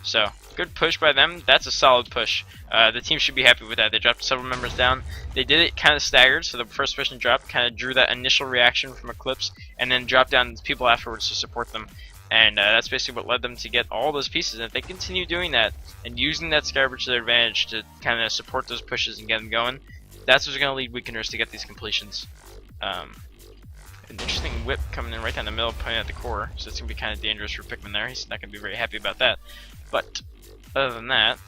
So, good push by them. That's a solid push. The team should be happy with that. They dropped several members down. They did it kind of staggered, so the first person dropped kind of drew that initial reaction from Eclipse, and then dropped down people afterwards to support them. And that's basically what led them to get all those pieces. And if they continue doing that, and using that Skybridge to their advantage to kind of support those pushes and get them going, that's what's going to lead Weakeners to get these completions. An interesting whip coming in right down the middle, pointing at the core, so it's going to be kind of dangerous for Pikmin there. He's not going to be very happy about that. But other than that,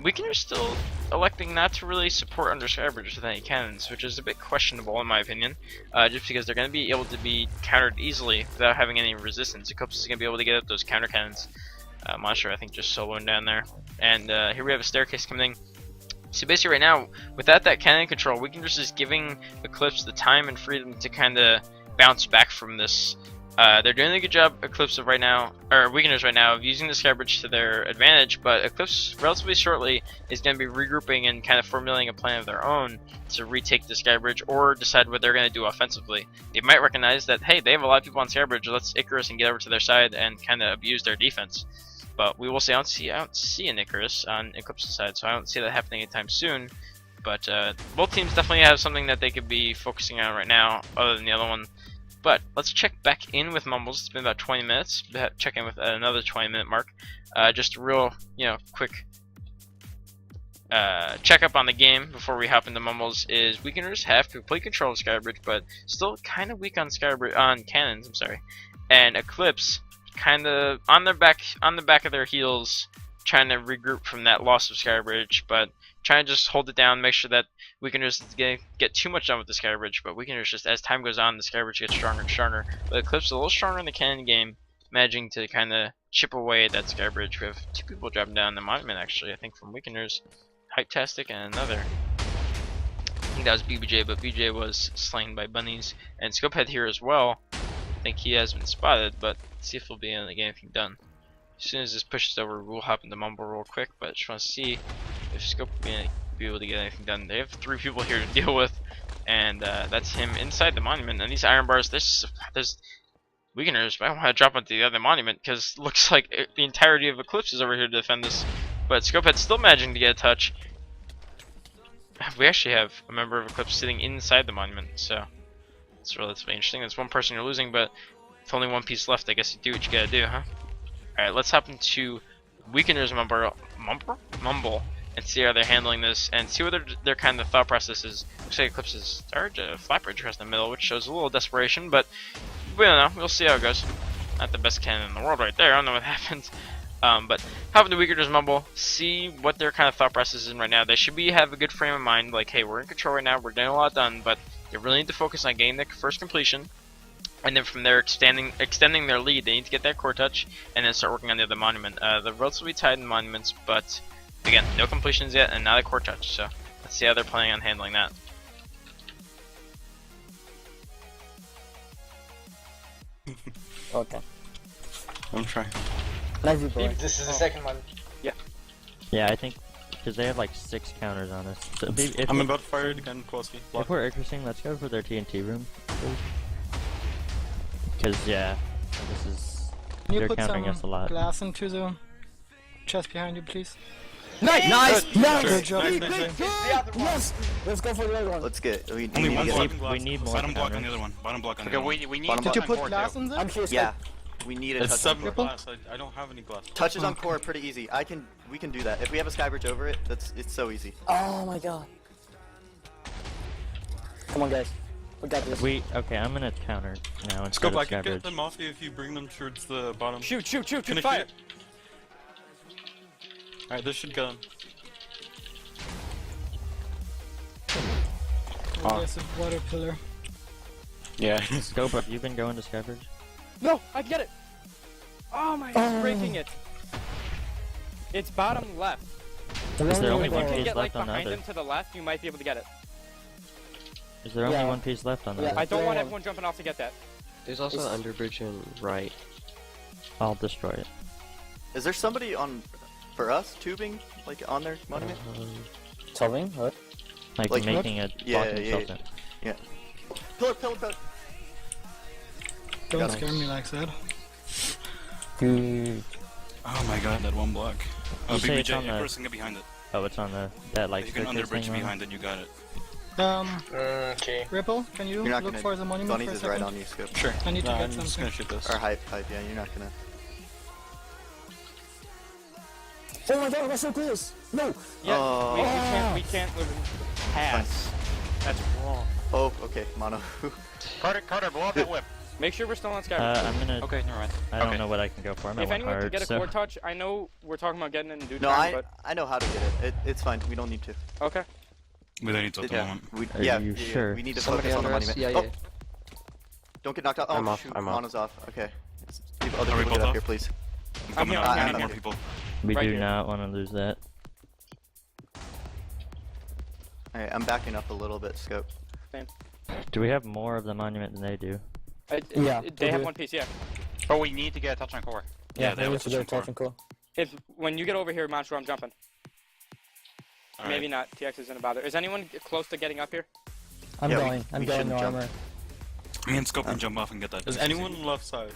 Weakeners still electing not to really support under Skybridge with any cannons, which is a bit questionable in my opinion, just because they're going to be able to be countered easily without having any resistance. Eclipse is going to be able to get up those counter cannons. Monster, I think, just soloing down there. And here we have a staircase coming in. So basically right now, without that cannon control, Weakeners is giving Eclipse the time and freedom to kind of bounce back from this. They're doing a good job, Eclipse, of right now, or Weakeners right now, of using the Skybridge to their advantage, but Eclipse relatively shortly is going to be regrouping and kind of formulating a plan of their own to retake the Skybridge or decide what they're going to do offensively. They might recognize that, hey, they have a lot of people on Skybridge, let's Icarus and get over to their side and kind of abuse their defense. But we will see. I don't see an Icarus on Eclipse's side, so I don't see that happening anytime soon. But both teams definitely have something that they could be focusing on right now, other than the other one. But let's check back in with Mumbles. It's been about 20 minutes. Check in with another 20-minute mark. Just a real, quick check up on the game before we hop into Mumbles. Is Weakeners have complete control of Skybridge, but still kind of weak on cannons. I'm sorry, and Eclipse kind of on the back of their heels, trying to regroup from that loss of Skybridge, but trying to just hold it down, make sure that Weakeners get too much done with the Skybridge. But Weakeners, just as time goes on, the Skybridge gets stronger and stronger. But Eclipse is a little stronger in the cannon game, managing to kind of chip away at that Skybridge. We have 2 people dropping down the monument, actually, I think, from Weakeners. Hype-tastic and another. I think that was BBJ, but BJ was slain by bunnies. And Scopehead here as well. I think he has been spotted, but let's see if he'll be able to get anything done. As soon as this pushes over, we'll hop into Mumble real quick, but I just want to see if Scope will be able to get anything done. They have 3 people here to deal with, and that's him inside the monument. And these iron bars, there's Weakeners. I want to drop onto the other monument because it looks like the entirety of Eclipse is over here to defend this. But Scopehead's still managing to get a touch. We actually have a member of Eclipse sitting inside the monument, so it's relatively interesting. That's 1 person you're losing, but with only 1 piece left, I guess you do what you gotta do, huh? Alright, let's hop into Weakeners Mumble and see how they're handling this and see what their kind of thought process is. Looks like Eclipse has started a flat bridge across the middle, which shows a little desperation, but we don't know. We'll see how it goes. Not the best cannon in the world right there. I don't know what happened. But hop into Weakeners Mumble, see what their kind of thought process is in right now. They should have a good frame of mind, like, hey, we're in control right now, we're getting a lot done, but they really need to focus on getting the first completion. And then from there, extending their lead, they need to get that core touch, and then start working on the other monument. They're relatively tied in monuments, but again, no completions yet, and not a core touch. So let's see how they're planning on handling that. Okay. I'm trying. Nice boy. This is the second one. Yeah, I think because they have like 6 counters on us. So if I'm about to fire it again, Kowalski. If we're Icarusing, let's go for their TNT room. Because yeah, this is they're countering us a lot. Glass into the chest behind you, please. Nice! Good job. Yes! Let's go for the other one. Let's get. We Only need one to block get. and glass. we need more Bottom block on counters. the other one. Bottom block on the Okay, other one. we need Bottom to Did you touch put core glass too. in there? I'm here. Yeah, we need a It's touch. 7 Ripple? glass. I don't have any glass. Touches on core are pretty easy. We can do that. If we have a Skybridge over it, it's so easy. Oh my god. Come on, guys. We got this. Okay, I'm gonna counter now Let's instead go of back and get Skybridge. them off you if you bring them towards the bottom. Shoot, Finish fire! it. Alright, this should get them. There's a water pillar. Yeah. Scope, have you been going to Skybridge? No, I get it! Oh my god, breaking it! It's bottom left. Is there only If one you can piece get like left on the behind other? him to the left, you might be able to get it. Is there only one piece left on the Yeah. other? I don't want everyone jumping off to get that. There's also an underbridge in right. I'll destroy it. Is there somebody on for us tubing like on their monument? Tubing? What? Like, Like making it Yeah, blocking yeah, itself in. Pillar. Don't Got it. scare me like that. Dude. Oh my god, that one block. Oh, You say it's BBJ, on the- Icarus, get behind it. Oh, it's on the that like If you can staircase underbridge thing, right? behind it, you got it. Okay. Ripple, can you You're not look gonna. for the monument Bunnies for a is second? right on you, Skip. Sure. I need to get I'm just something. gonna shoot this. Or hype. Yeah, you're not gonna. Oh my god, we're so close! No! Yeah, Oh. we can't pass. That's wrong. Oh, okay, mono. Carter, blow up that whip. Make sure we're still on Skybridge. I'm gonna. Okay, never mind. I don't know what I can go for. I'm at If one anyone card, can get a so. core touch, I know we're talking about getting it in due No, time, but I know how to get it. It's fine. We don't need to. okay. We don't need to at the Yeah, moment. Are you sure? we need to Somebody focus on the under us? monument. Yeah, Oh, don't get knocked out. Oh, I'm off, shoot, I'm off. mono's off. Okay. Other Are we people both get up off? here, please. I'm I'm coming here, out. I'm I here, need I'm more here. people. We Right do here. not want to lose that. Alright, I'm backing up a little bit, Scope. Do we have more of the monument than they do? Yeah, They we have do. one piece, yeah. But we need to get a touch on core. Yeah, they have we a should get a touch on touch and core. When you get over here, Manchu, I'm jumping. Alright. Maybe not. TX isn't about it. Is anyone close to getting up here? I'm Yeah, going. I'm we going, shouldn't no jump. armor. Me and Scope can jump off and get that. Is anyone left side?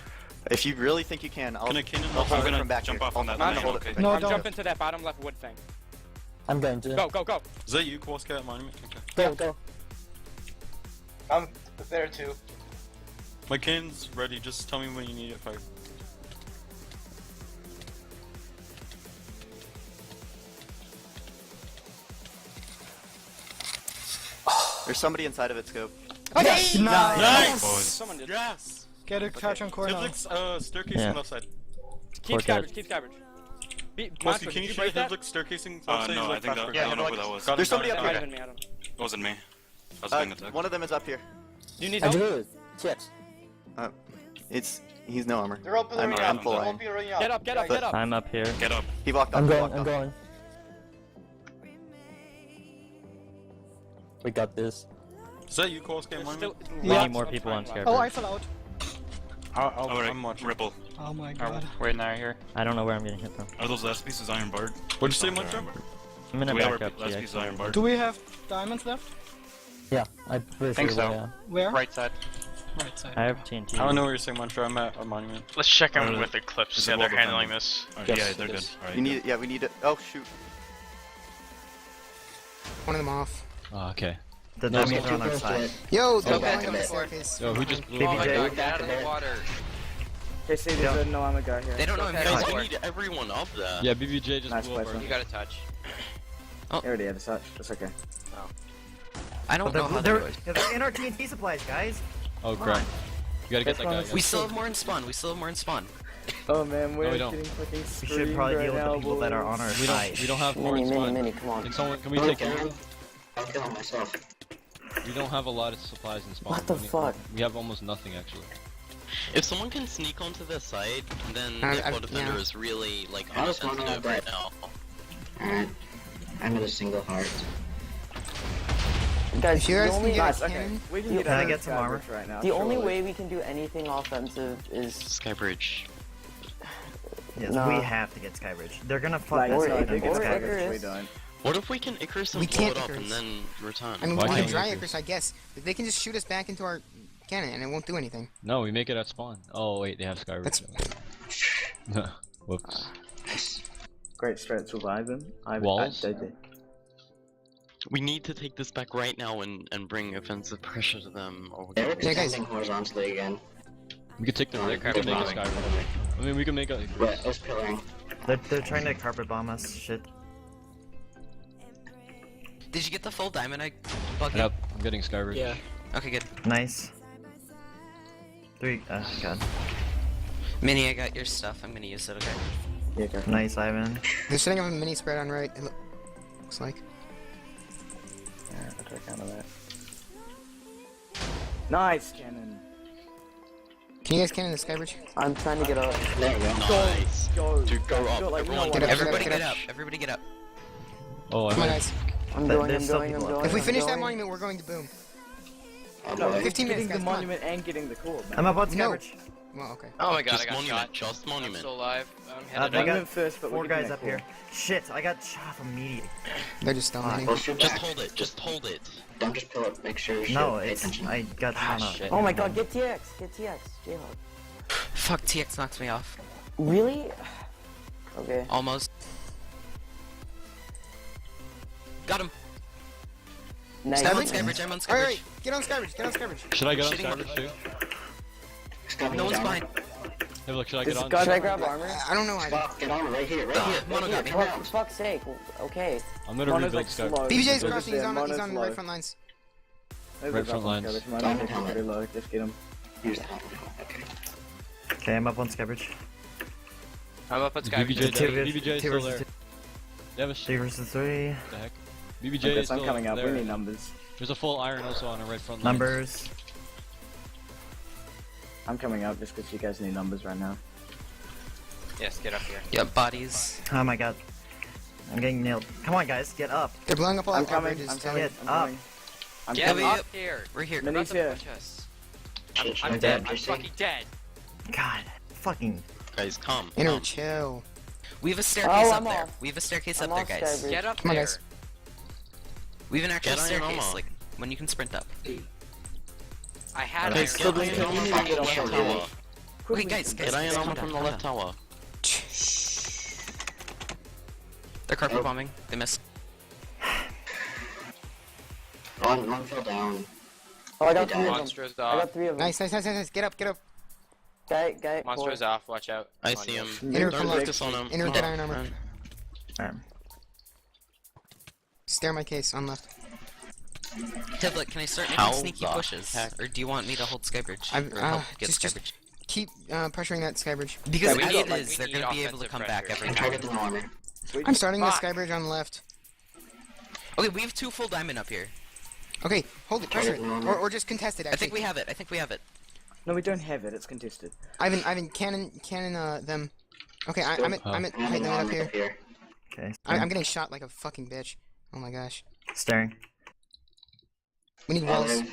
If you really think you can, I'll Can a cannon I'll hold I'm it gonna from back jump here. off on I'll that hold line, it. okay. No, I'm don't. jumping to that bottom left wood thing. I'm going to. Go, go, go. Is that you, Kowalski, at monument? Okay. Go, go. I'm there too. My cannon's ready, just tell me when you need it fired. There's somebody inside of it, Scope. Nice! Nice! Boys. Someone did. Yes! Get a touch on core now. Hiblic's staircasing Yeah. left side. Keep Core touch. Skybridge, keep Skybridge. Kowalski, Manchu, can did you you shoot break that? Hiblic's staircasing left side? No, I Like think fast that. break. I don't know who that was. Got it, There's got somebody it, up That got might it. have been me, I don't know. It wasn't me. I was being attacked. One of them is up here. Do you need I help? do it. TX. He's no armor. They're all I'm, I'm full They're iron. Get up, get up, get up. I'm up here. Get up. He walked off. I'm he going, walked I'm off. going. We got this. Is that you, Kowalski, at There's still monument? We Yeah. need more people on Skybridge. Oh, I fell out. Alright, I'm watching. Ripple. Oh my god. Wait, now here. I don't know where I'm getting hit from. Are those last pieces iron barred? What'd you say, They're Muncho? iron barred. I'm gonna Do we have back our up last TX. pieces iron barred? Do we have diamonds left? Yeah, I pretty Think sure so. yeah. Where? Right side. Right side. I have TNT. I don't know what you're saying, Muncho. I'm at a monument. Let's check in Uh, with Eclipse. is Yeah, it they're well handling defended? this. Alright, Yes, yeah, they're it good. is. Alright. We need. Yeah, we need it. Oh shoot. One of them off. Oh, okay. The diamonds are on our side. Yo, they're back on the staircase. Yo, who just blew BBJ. up? Okay, see, there's no armor guy here. They don't know Okay. Guys, we need everyone up there. Yeah, BBJ just Nice blew up. place, Right? man. a touch. I already had a touch. That's okay. I don't know how that goes. They're in our TNT supplies, guys. Oh crap. You gotta get that guy. We still have more in spawn. We still have more in spawn. Oh man, we're we don't. getting fucking We screwed should probably right deal with now, the people that are on our We side. don't have more in spawn. come on. Can someone? Can we take care of it? I'll kill myself. We don't have a lot of supplies in spawn. What the fuck? We have almost nothing actually. If someone can sneak onto the site, then I- the I- co-defender yeah. is really like I just wanna unsensitive know right that- now. I'm at a single heart. Guys, If you guys can Nice, get a okay. cannon, We can Can get I out of get some armor? Skybridge right now. the only surely. way we can do anything offensive is Skybridge. Yes, Nah. we have to get Skybridge. They're gonna fuck Like, us or if we if don't we get get or Skybridge. Skybridge, we Icarus. don't. What if we can Icarus and We blow can't it up Icarus. and then return? I mean, Why we can can't we dry do Icarus, I guess. But they can just shoot us back into our cannon and it won't do anything. No, we make it at spawn. Oh wait, they have Skybridge. Whoops. Great straight surviving. Walls? We need to take this back right now and bring offensive pressure to them. Or we Yeah, guys. horizontally again. We could take the rig. We they're can make a bombing. Skybridge. I mean, we can make a. Us pilling. They're trying to carpet bomb us. Shit. Did you get the full diamond egg bucket? Yep, I'm getting Skybridge. Yeah. Okay, good. Nice. 3. Oh god. Minnie, I got your stuff. I'm gonna use it. Okay. Yeah, okay. Nice, Ivan. They're setting up a mini spread on right. It looks like. Yeah, I'll take out of that. Nice cannon. Can you guys cannon the Skybridge? I'm trying to get up. There we go. Nice. Go. Dude, go up. Go, like, Everyone, Get up, everybody get get up, up. Everybody get up. Oh, Come on, guys. I'm going. If we finish that monument, we're going to boom. No, 15 minutes, guys. the monument and getting the core. I'm about to No. scabbage. Well, okay. Oh my god, Just I got monument. shot. Just monument. I'm still alive. I'm They headed got up. Monument first, but 4 we're getting guys that up core. here. Shit, I got shot immediately. They're just dominating. Just hold it. Just hold it. Don't just pull up. Make sure. No, it's I got shot up. shit. Oh my god, get TX. Jayhawk. Fuck, TX knocks me off. Really? Okay. Almost. Got him. Nice. I'm on Skybridge, I'm on Skybridge. Alright, get on Skybridge. Should I get on Shitting Skybridge too? No one's behind. Hey, look, should I get on? Should I grab armor? I don't know how to. Get on right here. Mono got me. For fuck's sake. Okay. I'm gonna Mono's rebuild like Skybridge. slow. BBJ's Just crossing, he's there, on Mono's the low. right front lines. Right front lines. Mono's very low. Just get him. Okay, I'm up on scabbage. I'm up at Is Sky. BBJ Two dead? versus- BBJ is two still versus there. two. They have a 3 versus 3. What the heck? BBJ Okay, is so I'm still coming up. there. We need numbers. There's a full iron also on our right front line. Numbers. I'm coming up just because you guys need numbers right now. Yes, get up here. Yep, bodies. Oh my god. I'm getting nailed. Come on, guys, get up. They're blowing up all I'm our coming. bridges. I'm coming. Get I'm up. coming. I'm Get coming. up here. We're here. Mini's here. I'm I'm dead. dead. I'm fucking dead. God, fucking. Guys, come. Inner chill. We have a staircase up I'm there. off. We have a staircase I'm up there, off guys. Skybridge. Get up Come on, there. guys. We have an actual Get on staircase, Momo. like when you can sprint up. I had Okay, iron. get iron armor from the left tower. Wait, guys, Get iron armor from the left tower. They're carpet bombing. They missed. One fell down. Oh, I got 3 of them. Monster's I off. got 3 of them. Nice. Get up. Guy. Monster's off. Watch out. I Come on, see him. Inner Don't from left. focus on him. Inner get iron armor. Alright. Stare my case on left. Tivlet, can I start How making sneaky the pushes? heck? Or do you want me to hold Skybridge? I'm- Or help get just- Skybridge? Keep pressuring that Skybridge. Because Yeah, we as need- it is, we they're need gonna be able to offensive come back pressure. every time. I'm starting the Fuck. Skybridge on the left. Okay, we have 2 full diamond up here. Okay, hold it, pressure it. Or just contest it, I actually. think we have it. I think we have it. No, we don't have it. It's contested. Ivan, cannon, them. Okay, I'm at height limit up here. Okay. I'm getting shot like a fucking bitch. Oh my gosh. Staring. We need walls.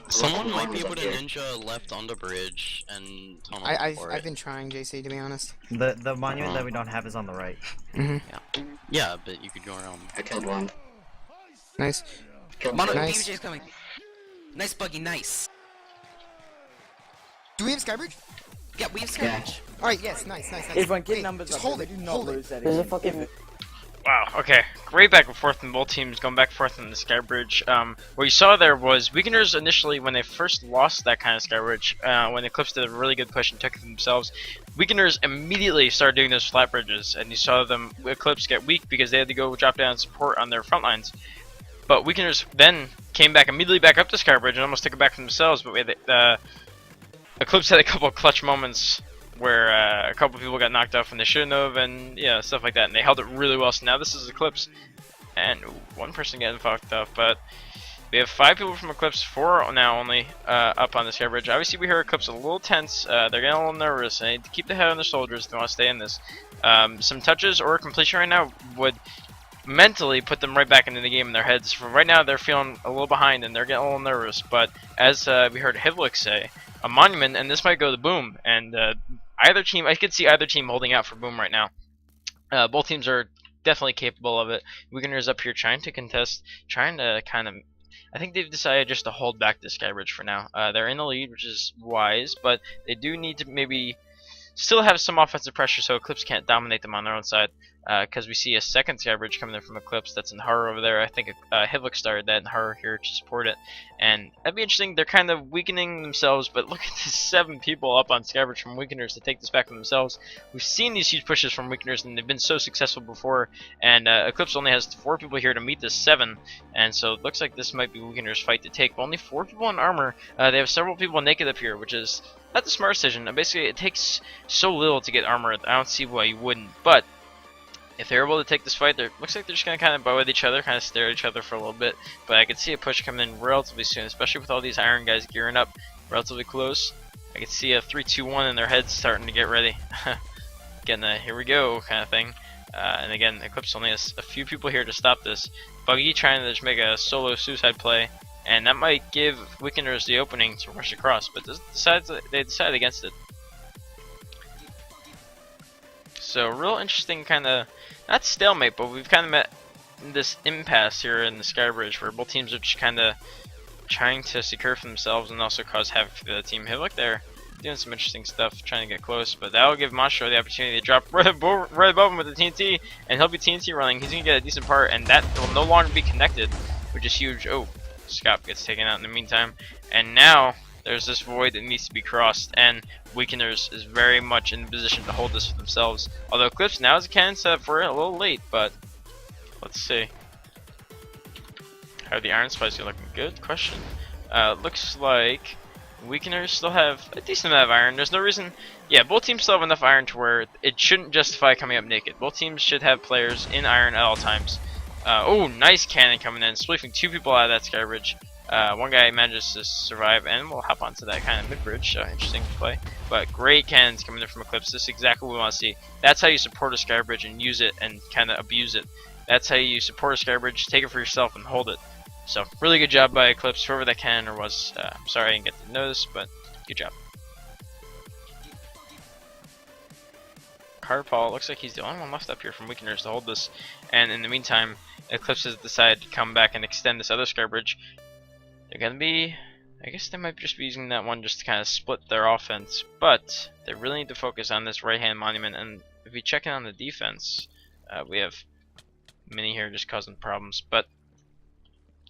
Someone might be able to ninja left on the bridge and tunnel for I've it. been trying, JC, to be honest. The monument that we don't have is on the right. Yeah, but you could go around. I killed one. Nice. Mono, Nice. BBJ's coming. Nice buggy, nice. Do we have Skybridge? Yeah, we have Skybridge. Alright, yes, nice. Everyone, get Okay, numbers just up. hold We it, do not hold lose that There's a again. fucking. Wow, okay. Great back and forth from both teams, going back and forth on the Skybridge. What you saw there was Weakeners initially, when they first lost that kind of Skybridge, when Eclipse did a really good push and took it themselves, Weakeners immediately started doing those flat bridges, and you saw them, Eclipse, get weak because they had to go drop down support on their front lines. But Weakeners then came back immediately back up to Skybridge and almost took it back for themselves, but we had Eclipse had a couple of clutch moments where a couple people got knocked off when they shouldn't have, and yeah, stuff like that, and they held it really well. So now this is Eclipse, and one person getting fucked up, but we have 5 people from Eclipse, 4 now only up on the Skybridge. Obviously we hear Eclipse a little tense, they're getting a little nervous, they need to keep the head on their shoulders if they want to stay in this. Some touches or completion right now would mentally put them right back into the game in their heads. From right now they're feeling a little behind and they're getting a little nervous, but as we heard Hivlik say, a monument, and this might go to boom, and either team, I could see either team holding out for boom right now. Both teams are definitely capable of it. Weakeners up here trying to contest, trying to kind of, I think they've decided just to hold back the Skybridge for now. They're in the lead, which is wise, but they do need to maybe still have some offensive pressure so Eclipse can't dominate them on their own side. Because we see a second Skybridge coming in from Eclipse that's in horror over there. I think Hivlik started that in horror here to support it. And that'd be interesting. They're kind of weakening themselves, but look at this 7 people up on Skybridge from Weakeners to take this back for themselves. We've seen these huge pushes from Weakeners, and they've been so successful before. And Eclipse only has 4 people here to meet the 7. And so it looks like this might be Weakeners' fight to take. But only 4 people in armor. They have several people naked up here, which is not the smart decision. Basically, it takes so little to get armor. I don't see why you wouldn't. But if they're able to take this fight, looks like they're just going to kind of bow at each other, kind of stare at each other for a little bit. But I could see a push coming in relatively soon, especially with all these iron guys gearing up relatively close. I could see a 3-2-1 in their heads starting to get ready. Getting a here we go kind of thing. And again, Eclipse only has a few people here to stop this. Buggy trying to just make a solo suicide play, and that might give Weakeners the opening to rush across, but they decide against it. So real interesting kind of, not stalemate, but we've kind of met this impasse here in the Skybridge where both teams are just kind of trying to secure for themselves and also cause havoc for the team. Hey, look, they're doing some interesting stuff, trying to get close, but that will give Monstro the opportunity to drop right above him with the TNT, and he'll be TNT running. He's going to get a decent part, and that will no longer be connected, which is huge. Oh, Scott gets taken out in the meantime, and now there's this void that needs to be crossed, and Weakeners is very much in position to hold this for themselves. Although Eclipse now has a cannon set up for it, a little late, but let's see. How are the Iron Spicy looking? Good question. Looks like Weakeners still have a decent amount of iron. There's no reason. Yeah, both teams still have enough iron to where it shouldn't justify coming up naked. Both teams should have players in iron at all times. Oh, nice cannon coming in, spleefing 2 people out of that Skybridge. One guy manages to survive, and we'll hop onto that kind of mid-bridge. Interesting play. But great cannons coming in from Eclipse. This is exactly what we want to see. That's how you support a Skybridge and use it and kind of abuse it. That's how you support a Skybridge, take it for yourself, and hold it. So, really good job by Eclipse, whoever that cannon was. I'm sorry I didn't get to notice, but good job. Paul looks like he's the only one left up here from Weakeners to hold this. And in the meantime, Eclipse has decided to come back and extend this other Skybridge. They're going to be... I guess they might just be using that one just to kind of split their offense. But they really need to focus on this right-hand monument. And if you check in on the defense, we have Mini here just causing problems. But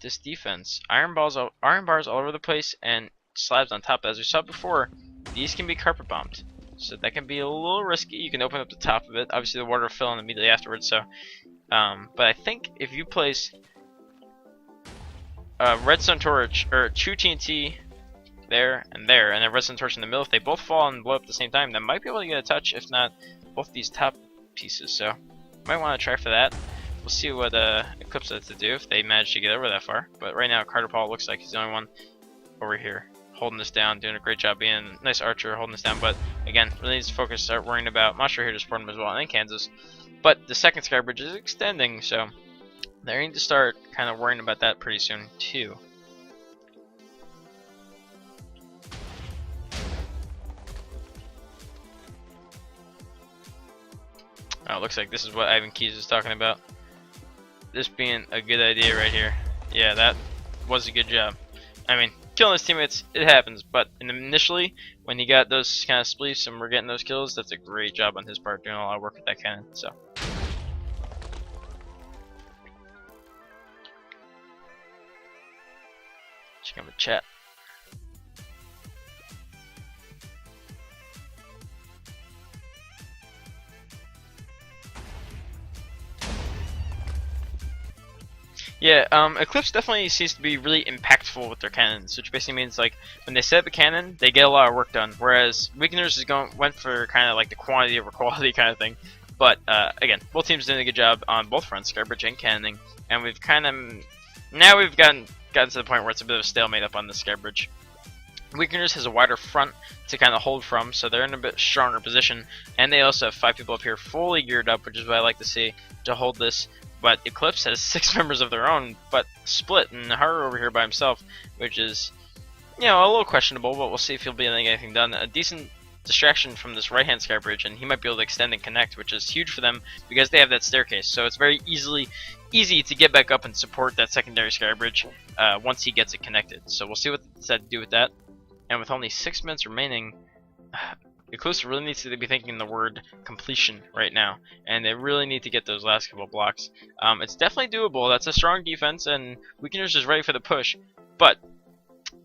this defense, iron bars all over the place and slabs on top. As we saw before, these can be carpet bombed, so that can be a little risky. You can open up the top of it. Obviously, the water will fill in immediately afterwards. So, but I think if you place redstone torch or 2 TNT there, and a redstone torch in the middle, if they both fall and blow up at the same time, then might be able to get a touch. If not, both these top pieces. So, might want to try for that. We'll see what Eclipse has to do if they manage to get over that far. But right now, Carter Paul looks like he's the only one over here holding this down, doing a great job being a nice archer holding this down. But again, really needs to focus, start worrying about Monstro here to support him as well, and then Kansas. But the second Skybridge is extending, so they need to start kind of worrying about that pretty soon too. Oh, looks like this is what Ivan Keys is talking about. This being a good idea right here. Yeah, that was a good job. I mean, killing his teammates, it happens, but initially, when he got those kind of spleefs and we're getting those kills, that's a great job on his part, doing a lot of work with that cannon. So, check out the chat. Yeah, Eclipse definitely seems to be really impactful with their cannons, which basically means like when they set up a cannon, they get a lot of work done. Whereas Weakeners went for kind of like the quantity over quality kind of thing. But again, both teams did a good job on both fronts, Skybridge and cannoning, and we've kind of now we've gotten to the point where it's a bit of a stalemate up on the Skybridge. Weakeners has a wider front to kind of hold from, so they're in a bit stronger position, and they also have 5 people up here fully geared up, which is what I like to see, to hold this. But Eclipse has 6 members of their own, but split, and Haru over here by himself, which is, you know, a little questionable, but we'll see if he'll be able to get anything done. A decent distraction from this right-hand Skybridge, and he might be able to extend and connect, which is huge for them because they have that staircase. So it's very easy to get back up and support that secondary Skybridge once he gets it connected. So we'll see what they decide to do with that. And with only 6 minutes remaining, Eclipse really needs to be thinking the word completion right now, and they really need to get those last couple blocks. It's definitely doable. That's a strong defense, and Weakeners is ready for the push. But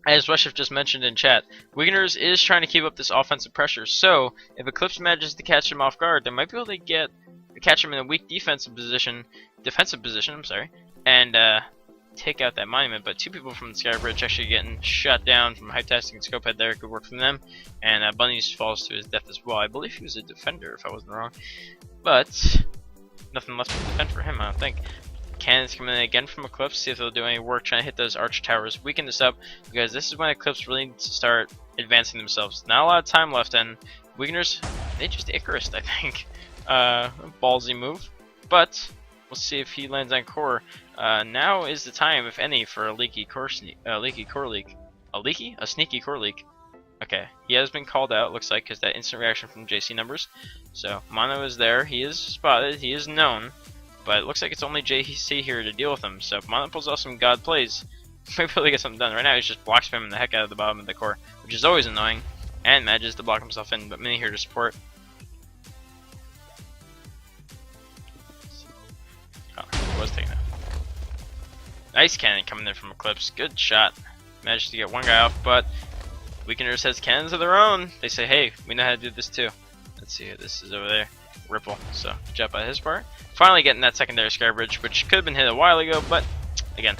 as Weshif just mentioned in chat, Weakeners is trying to keep up this offensive pressure. So if Eclipse manages to catch him off guard, they might be able to catch him in a weak defensive position. I'm sorry, and take out that monument. But 2 people from the Skybridge actually getting shot down from Hyptastic and Scopehead there. Good work from them. And Bunnies falls to his death as well. I believe he was a defender, if I wasn't wrong. But nothing left to defend for him, I don't think. Cannons coming in again from Eclipse. See if they'll do any work trying to hit those arch towers. Weaken this up, because this is when Eclipse really needs to start advancing themselves. Not a lot of time left, and Weakeners, they just Icarus, I think. Ballsy move. but we'll see if he lands on core. Now is the time, if any, for a leaky core leak. A sneaky core leak. Okay, he has been called out, looks like, because that instant reaction from JC numbers. So, Mono is there, he is spotted, he is known, but it looks like it's only JC here to deal with him. So, if Mono pulls off some god plays, maybe he'll get something done. Right now, he's just block spamming the heck out of the bottom of the core, which is always annoying, and manages to block himself in, but Mini here to support. Oh, he was taking it. Nice cannon coming in from Eclipse, good shot. Managed to get one guy off, but Weakeners has cannons of their own. They say, hey, we know how to do this too. Let's see who this is over there. Ripple. So, good job by his part. Finally getting that secondary sky bridge, which could have been hit a while ago, but again,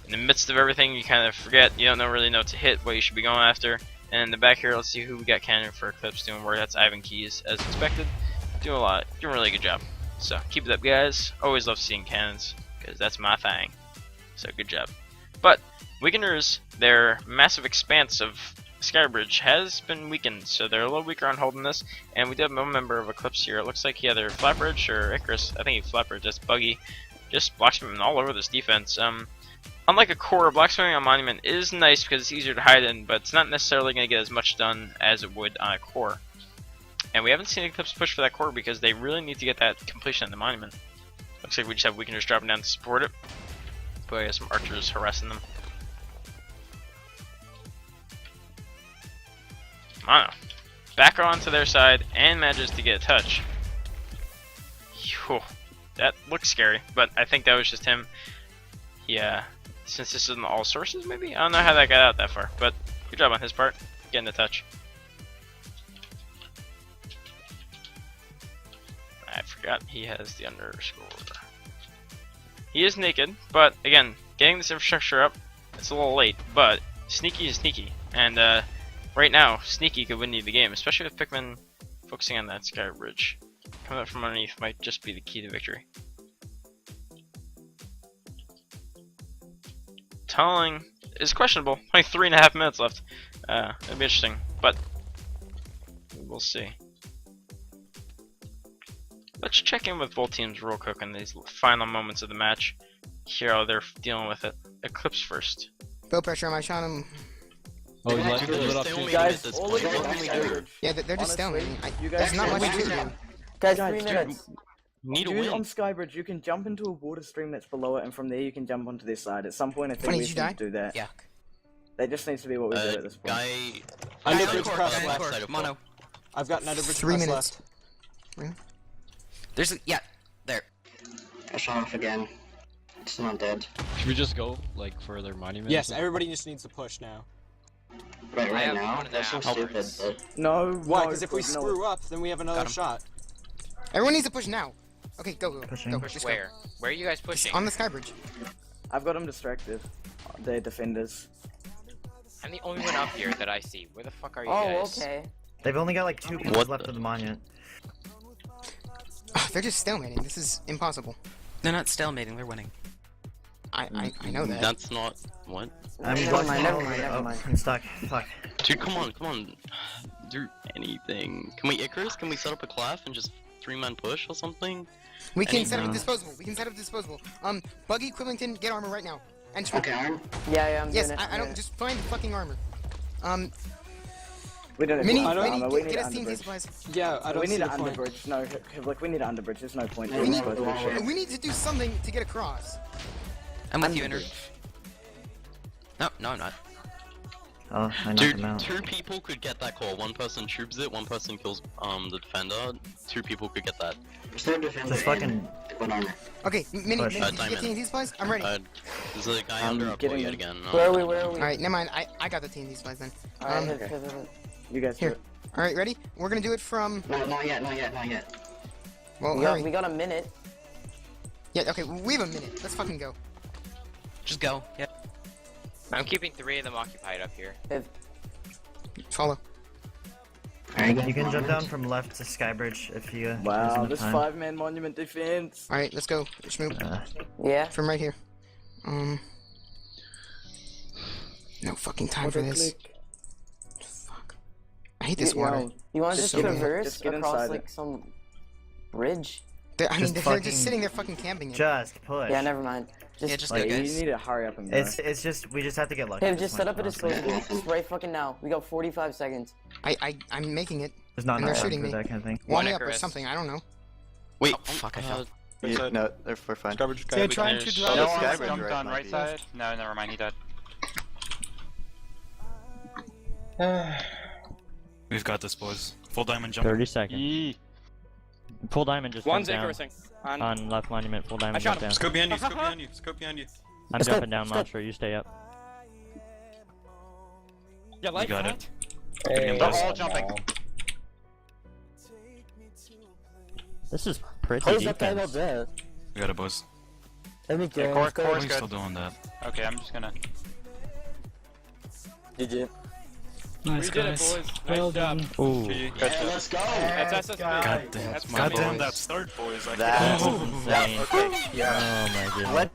in the midst of everything, you kind of forget. You don't really know what to hit, what you should be going after. And in the back here, let's see who we got cannon for Eclipse doing work. That's Ivan Keys, as expected. Doing a really good job. So, keep it up, guys. Always love seeing cannons, because that's my thing. So, good job. But Weakeners, their massive expanse of Skybridge has been weakened, so they're a little weaker on holding this. And we do have one member of Eclipse here. It looks like he either Flatbridge or Icarus. I think he Flatbridge. That's Buggy. Just blockspamming all over this defense. Unlike a core, blockspamming on Monument is nice because it's easier to hide in, but it's not necessarily going to get as much done as it would on a core. And we haven't seen Eclipse push for that core because they really need to get that completion on the Monument. Looks like we just have Weakeners dropping down to support it. But I got some archers harassing them. Mono back onto their side and manages to get a touch. Whew, that looks scary, but I think that was just him. Yeah, since this isn't all sources, maybe? I don't know how that got out that far, but good job on his part, getting the touch. I forgot he has the underscore. He is naked, but again, getting this infrastructure up, it's a little late, but sneaky is sneaky, and right now, sneaky could win you the game, especially with Pikmin focusing on that sky bridge. Coming up from underneath might just be the key to victory. Tunneling is questionable. Only 3.5 minutes left. It'll be interesting, but we'll see. Let's check in with both teams real quick in these final moments of the match. Hear how they're dealing with it. Eclipse first. Build pressure on my shot him. Oh, he's like, Guys, yeah, they're just stalemating. There's not much to do. Guys, 3 minutes. Need a Dude, win. on Skybridge, you can jump into a water stream that's below it, and from there you can jump onto this side. At some point, I think we need to do that. Yeah. That just needs to be what we do at this point. Guy. Underbridge cross left. Mono. I've got an underbridge 3 cross minutes. left. Really? There's a, yeah, there. I shot off again. It's not dead. Should we just go, like, for their monument? Yes, everybody just needs to push now. Right now? That's so stupid. No, Why? no, Because if we screw up, then we have another shot. Everyone needs to push now. Okay, go. Pushing. Go. Push Just Where? Where are you guys pushing? On the sky bridge. I've got them distracted. They're defenders. I'm the only one up here that I see. Where the fuck are you Oh, guys? okay. They've only got like 2 pieces left of the monument. They're just stalemating. This is impossible. They're not stalemating, they're winning. I know that. That's not what. I'm Never mind. I'm stuck. Fuck. Dude, come on. Do anything. Can we Icarus? Can we set up a clef and just 3-man push or something? We can set up disposable. Buggy, Quillington, get armor right now. And Okay, arm. Yeah, I'm yes, doing it. I don't. Just find the fucking armor. We don't Mini, we need get us an TNT underbridge. supplies. Yeah, I don't We see need the an point. underbridge. No, look, we need an underbridge. There's no point. We need to do something to get across. I'm with you, Inner. No, I'm not. Oh, I knocked Dude, him out. 2 people could get that call. 1 person tubes it, 1 person kills the defender. 2 people could get that. Just fucking. Okay, Mini, Push. did you get TNT supplies? I'm ready. There's a guy I'm under our getting point him. again. Where are we? Alright, never mind. I got the TNT supplies then. Alright, you guys here. do it. Alright, ready? We're gonna do it from. No, not yet. Well, We got a minute. Yeah, okay, we have a minute. Let's fucking go. Just go. Yeah. I'm keeping 3 of them occupied up here. Follow. You can jump down from left to Skybridge if you. Wow, this this 5-man monument defense. Alright, let's go. Shmoo. Yeah. From right here. No fucking time for this. Fuck. I hate this water. You want to just So bad. traverse Just get across inside like it. some bridge? I mean, Just they're fucking- just sitting there fucking camping it. Just push. Yeah, never mind. Yeah, just like, go, You guys. need to hurry up and go. It's just we just have to get lucky. Hey, at this just set point, up a honestly. disposable. Just right fucking now. We got 45 seconds. I'm making it. There's not and they're enough time shooting for me. that kind of thing. Wall One me up or Icarus. something. I don't know. Wait, fuck, I fell. Yeah, no, we're fine. Skybridge, They're Skybridge. trying to Oh, drive. Skybridge jumped on might right be. side. No, never mind. He died. We've got this, boys. Full diamond jump. 30 seconds. Yee. Full diamond just One's jumped down. Icarusing. On. On left monument, full diamond shot jump him. down. Scope behind you, scope behind you, scope behind you. I'm Let's go, jumping down, let's go. Monster. You stay up. Yeah, You light. got it. Hey, They're all jumping. This is pretty Close that time up defense. there. We got it, boys. Let me Yeah, go. core, Let's go. Why are core's you good. still doing that? Okay, I'm just gonna. GG. We did it, boys. Nice job. Ooh. Let's go. That's SSB. God damn. That's God damn boys. that start, boys. I That's Insane. okay. Oh my goodness.